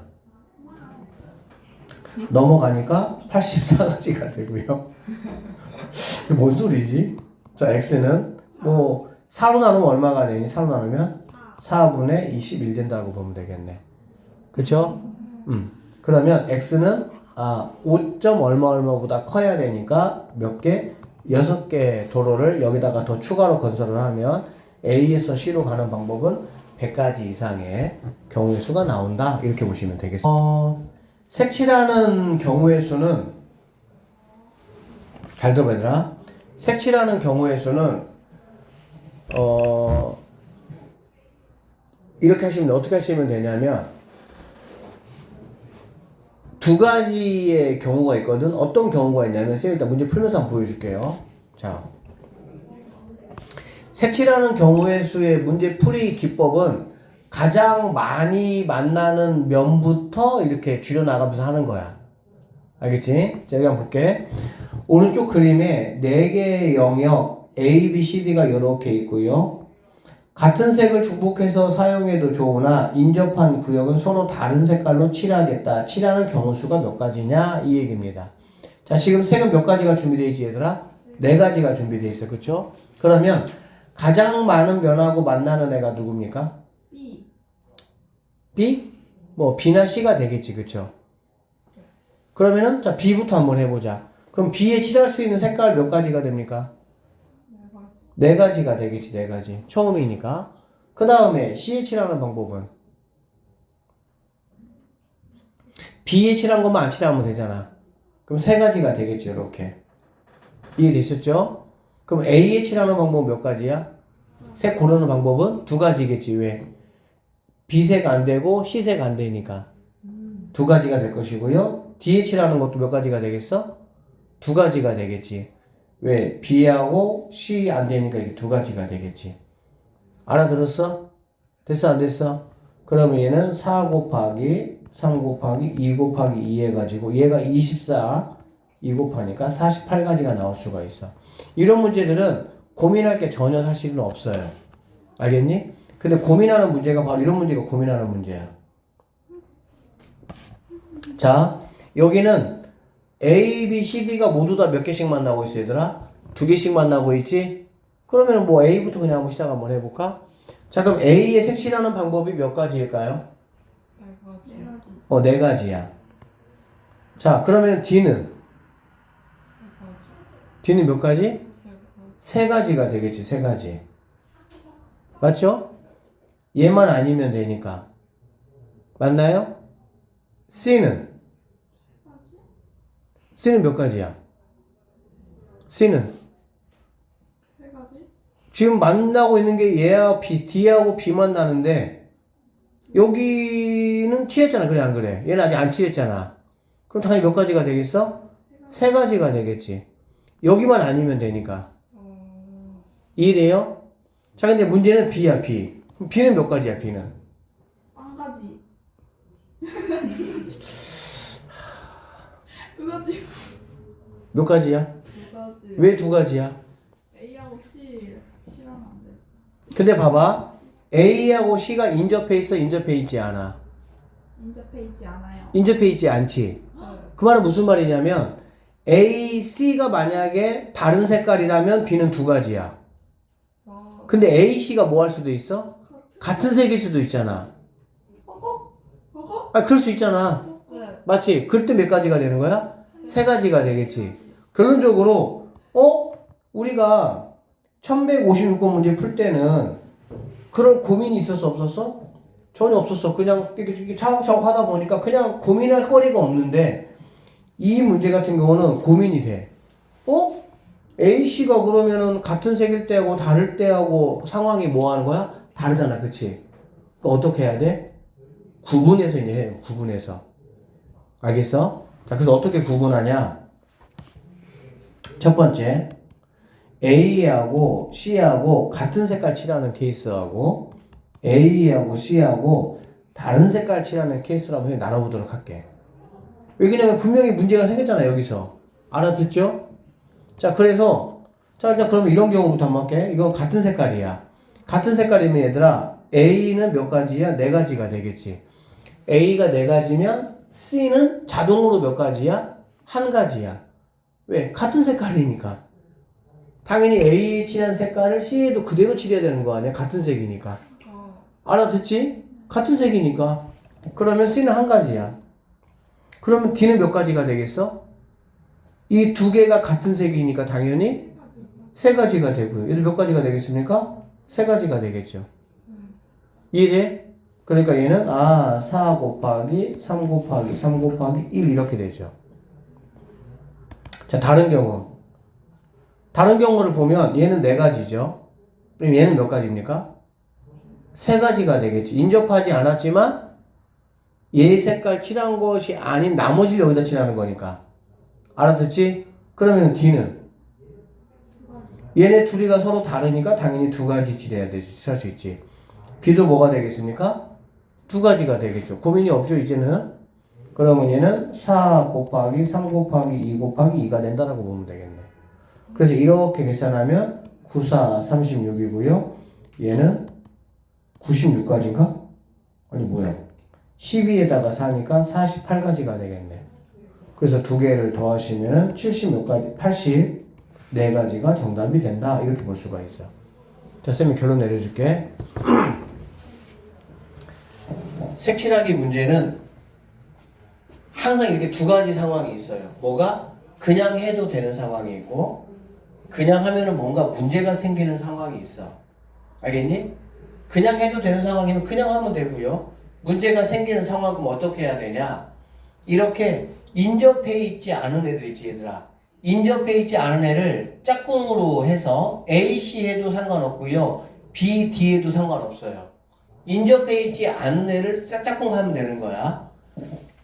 넘어가니까 84가지가 되고요. 뭔 소리지? 자, X는 뭐 4로 나누면 얼마가 되니? 4로 나누면 4분의 21 된다고 보면 되겠네. 그쵸? 그러면 X는 5점 얼마보다 커야 되니까 몇 개? 6개 도로를 여기다가 더 추가로 건설을 하면 A에서 C로 가는 방법은 100가지 이상의 경우의 수가 나온다. 이렇게 보시면 되겠습니다. 색칠하는 경우의 수는 잘 들어봐 얘들아. 색칠하는 경우의 수는 이렇게 하시면 어떻게 하시면 되냐면 2가지의 경우가 있거든. 어떤 경우가 있냐면 쌤 일단 문제 풀면서 한번 보여줄게요. 자, 색칠하는 경우의 수의 문제 풀이 기법은 가장 많이 만나는 면부터 이렇게 줄여나가면서 하는 거야. 알겠지? 자, 여기 한번 볼게. 오른쪽 그림에 4개의 영역 A, B, C, D가 이렇게 있고요. 같은 색을 중복해서 사용해도 좋으나 인접한 구역은 서로 다른 색깔로 칠하겠다. 칠하는 경우 수가 몇 가지냐? 이 얘기입니다. 자, 지금 색은 몇 가지가 준비되어 있지, 얘들아? 4가지가 준비되어 있어. 그쵸? 그러면 가장 많은 면하고 만나는 애가 누굽니까? B. B? 뭐 B나 C가 되겠지. 그쵸? 그러면은 자 B부터 한번 해보자. 그럼 B에 칠할 수 있는 색깔 몇 가지가 됩니까? 4가지가 되겠지. 4가지. 처음이니까. 그 다음에 C에 칠하는 방법은 B에 칠한 것만 안 칠하면 되잖아. 그럼 3가지가 되겠지. 이렇게. 이해됐었죠? 그럼 A에 칠하는 방법은 몇 가지야? 색 고르는 방법은 2가지겠지. 왜? B색 안 되고 C색 안 되니까 2가지가 될 것이고요. D에 칠하는 것도 몇 가지가 되겠어? 2가지가 되겠지. 왜? B하고 C 안 되니까 이렇게 2가지가 되겠지. 알아들었어? 됐어 안 됐어? 그러면 얘는 4 곱하기 3 곱하기 2 곱하기 2 해가지고 얘가 24 2 곱하니까 48가지가 나올 수가 있어. 이런 문제들은 고민할 게 전혀 사실은 없어요. 알겠니? 근데 고민하는 문제가 바로 이런 문제가 고민하는 문제야. 자, 여기는 A, B, C, D가 모두 다 몇 개씩 만나고 있어, 얘들아? 2개씩 만나고 있지? 그러면 뭐 A부터 그냥 한번 시작 한번 해볼까? 자, 그럼 A의 색칠하는 방법이 몇 가지일까요? 4가지야. 자, 그러면 D는? D는 몇 가지? 3가지가 되겠지, 3가지. 맞죠? 얘만 아니면 되니까. 맞나요? C는? C는 몇 가지야? C는? 3가지? 지금 만나고 있는 게 얘하고 B, D하고 B만 나는데 여기는 칠했잖아. 그래 안 그래? 얘는 아직 안 칠했잖아. 그럼 당연히 몇 가지가 되겠어? 3가지가 되겠지. 여기만 아니면 되니까. 이해돼요? 자, 근데 문제는 B야, B. 그럼 B는 몇 가지야, B는? 1가지. 2가지. 몇 가지야? 2가지. 왜 2가지야? A하고 C랑 안 돼. 근데 봐봐. A하고 C가 인접해 있어, 인접해 있지 않아? 인접해 있지 않아요. 인접해 있지 않지? 그 말은 무슨 말이냐면 A, C가 만약에 다른 색깔이라면 B는 2가지야. 근데 A, C가 뭐 할 수도 있어? 같은 색일 수도 있잖아. 아, 그럴 수 있잖아. 맞지? 그럴 때 몇 가지가 되는 거야? 3가지가 되겠지. 결론적으로 우리가 1156번 문제 풀 때는 그런 고민이 있었어 없었어? 전혀 없었어. 그냥 이렇게 차곡차곡 하다 보니까 그냥 고민할 거리가 없는데 이 문제 같은 경우는 고민이 돼. A, C가 그러면은 같은 색일 때하고 다를 때하고 상황이 뭐 하는 거야? 다르잖아. 그치? 그러니까 어떻게 해야 돼? 구분해서 이제 해요. 구분해서. 알겠어? 자, 그래서 어떻게 구분하냐? 첫 번째, A하고 C하고 같은 색깔 칠하는 케이스하고 A하고 C하고 다른 색깔 칠하는 케이스로 한번 나눠보도록 할게. 왜냐면 분명히 문제가 생겼잖아, 여기서. 알아듣죠? 자, 그래서 자, 그러면 이런 경우부터 한번 할게. 이건 같은 색깔이야. 같은 색깔이면 얘들아, A는 몇 가지야? 4가지가 되겠지. A가 4가지면 C는 자동으로 몇 가지야? 1가지야. 왜? 같은 색깔이니까. 당연히 A에 칠한 색깔을 C에도 그대로 칠해야 되는 거 아니야? 같은 색이니까. 알아듣지? 같은 색이니까. 그러면 C는 1가지야. 그러면 D는 몇 가지가 되겠어? 이 2개가 같은 색이니까 당연히 3가지가 되고요. 얘들 몇 가지가 되겠습니까? 3가지가 되겠죠. 이해돼? 그러니까 얘는 4 곱하기 3 곱하기 3 곱하기 1 이렇게 되죠. 자, 다른 경우. 다른 경우를 보면 얘는 4가지죠. 그럼 얘는 몇 가지입니까? 3가지가 되겠지. 인접하지 않았지만 얘 색깔 칠한 것이 아닌 나머지를 여기다 칠하는 거니까. 알아듣지? 그러면 D는 얘네 둘이가 서로 다르니까 당연히 두 가지 지래야 되지. 할 수 있지. b도 뭐가 되겠습니까? 두 가지가 되겠죠. 고민이 없죠, 이제는. 그러면 얘는 4 곱하기 3 곱하기 2 곱하기 2가 된다라고 보면 되겠네. 그래서 이렇게 계산하면 9, 4, 36이고요. 얘는 96가지인가? 아니 뭐야? 12에다가 4니까 48가지가 되겠네. 그래서 두 개를 더하시면 70 몇 가지, 84가지가 정답이 된다. 이렇게 볼 수가 있어. 자, 쌤이 결론 내려줄게. 색칠하기 문제는 항상 이렇게 두 가지 상황이 있어요. 뭐가? 그냥 해도 되는 상황이 있고, 그냥 하면은 뭔가 문제가 생기는 상황이 있어. 알겠니? 그냥 해도 되는 상황이면 그냥 하면 되고요. 문제가 생기는 상황은 어떻게 해야 되냐? 이렇게 인접해 있지 않은 애들 있지, 얘들아. 인접해 있지 않은 애를 짝꿍으로 해서 A, C 해도 상관없고요. B, D 해도 상관없어요. 인접해 있지 않은 애를 짝꿍하면 되는 거야.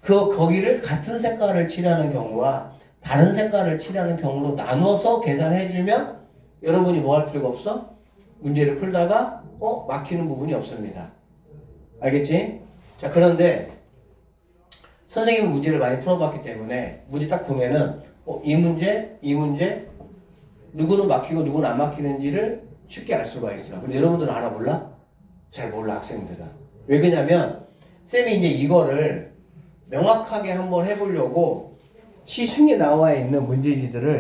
거기를 같은 색깔을 칠하는 경우와 다른 색깔을 칠하는 경우로 나눠서 계산해주면 여러분이 뭐 할 필요가 없어? 문제를 풀다가 막히는 부분이 없습니다. 알겠지? 자, 그런데 선생님은 문제를 많이 풀어봤기 때문에 문제 딱 보면은 이 문제 누구는 막히고 누구는 안 막히는지를 쉽게 알 수가 있어. 근데 여러분들은 알아 몰라? 잘 몰라, 학생들은. 왜 그러냐면 쌤이 이제 이거를 명확하게 한번 해보려고 시중에 나와 있는 문제지들을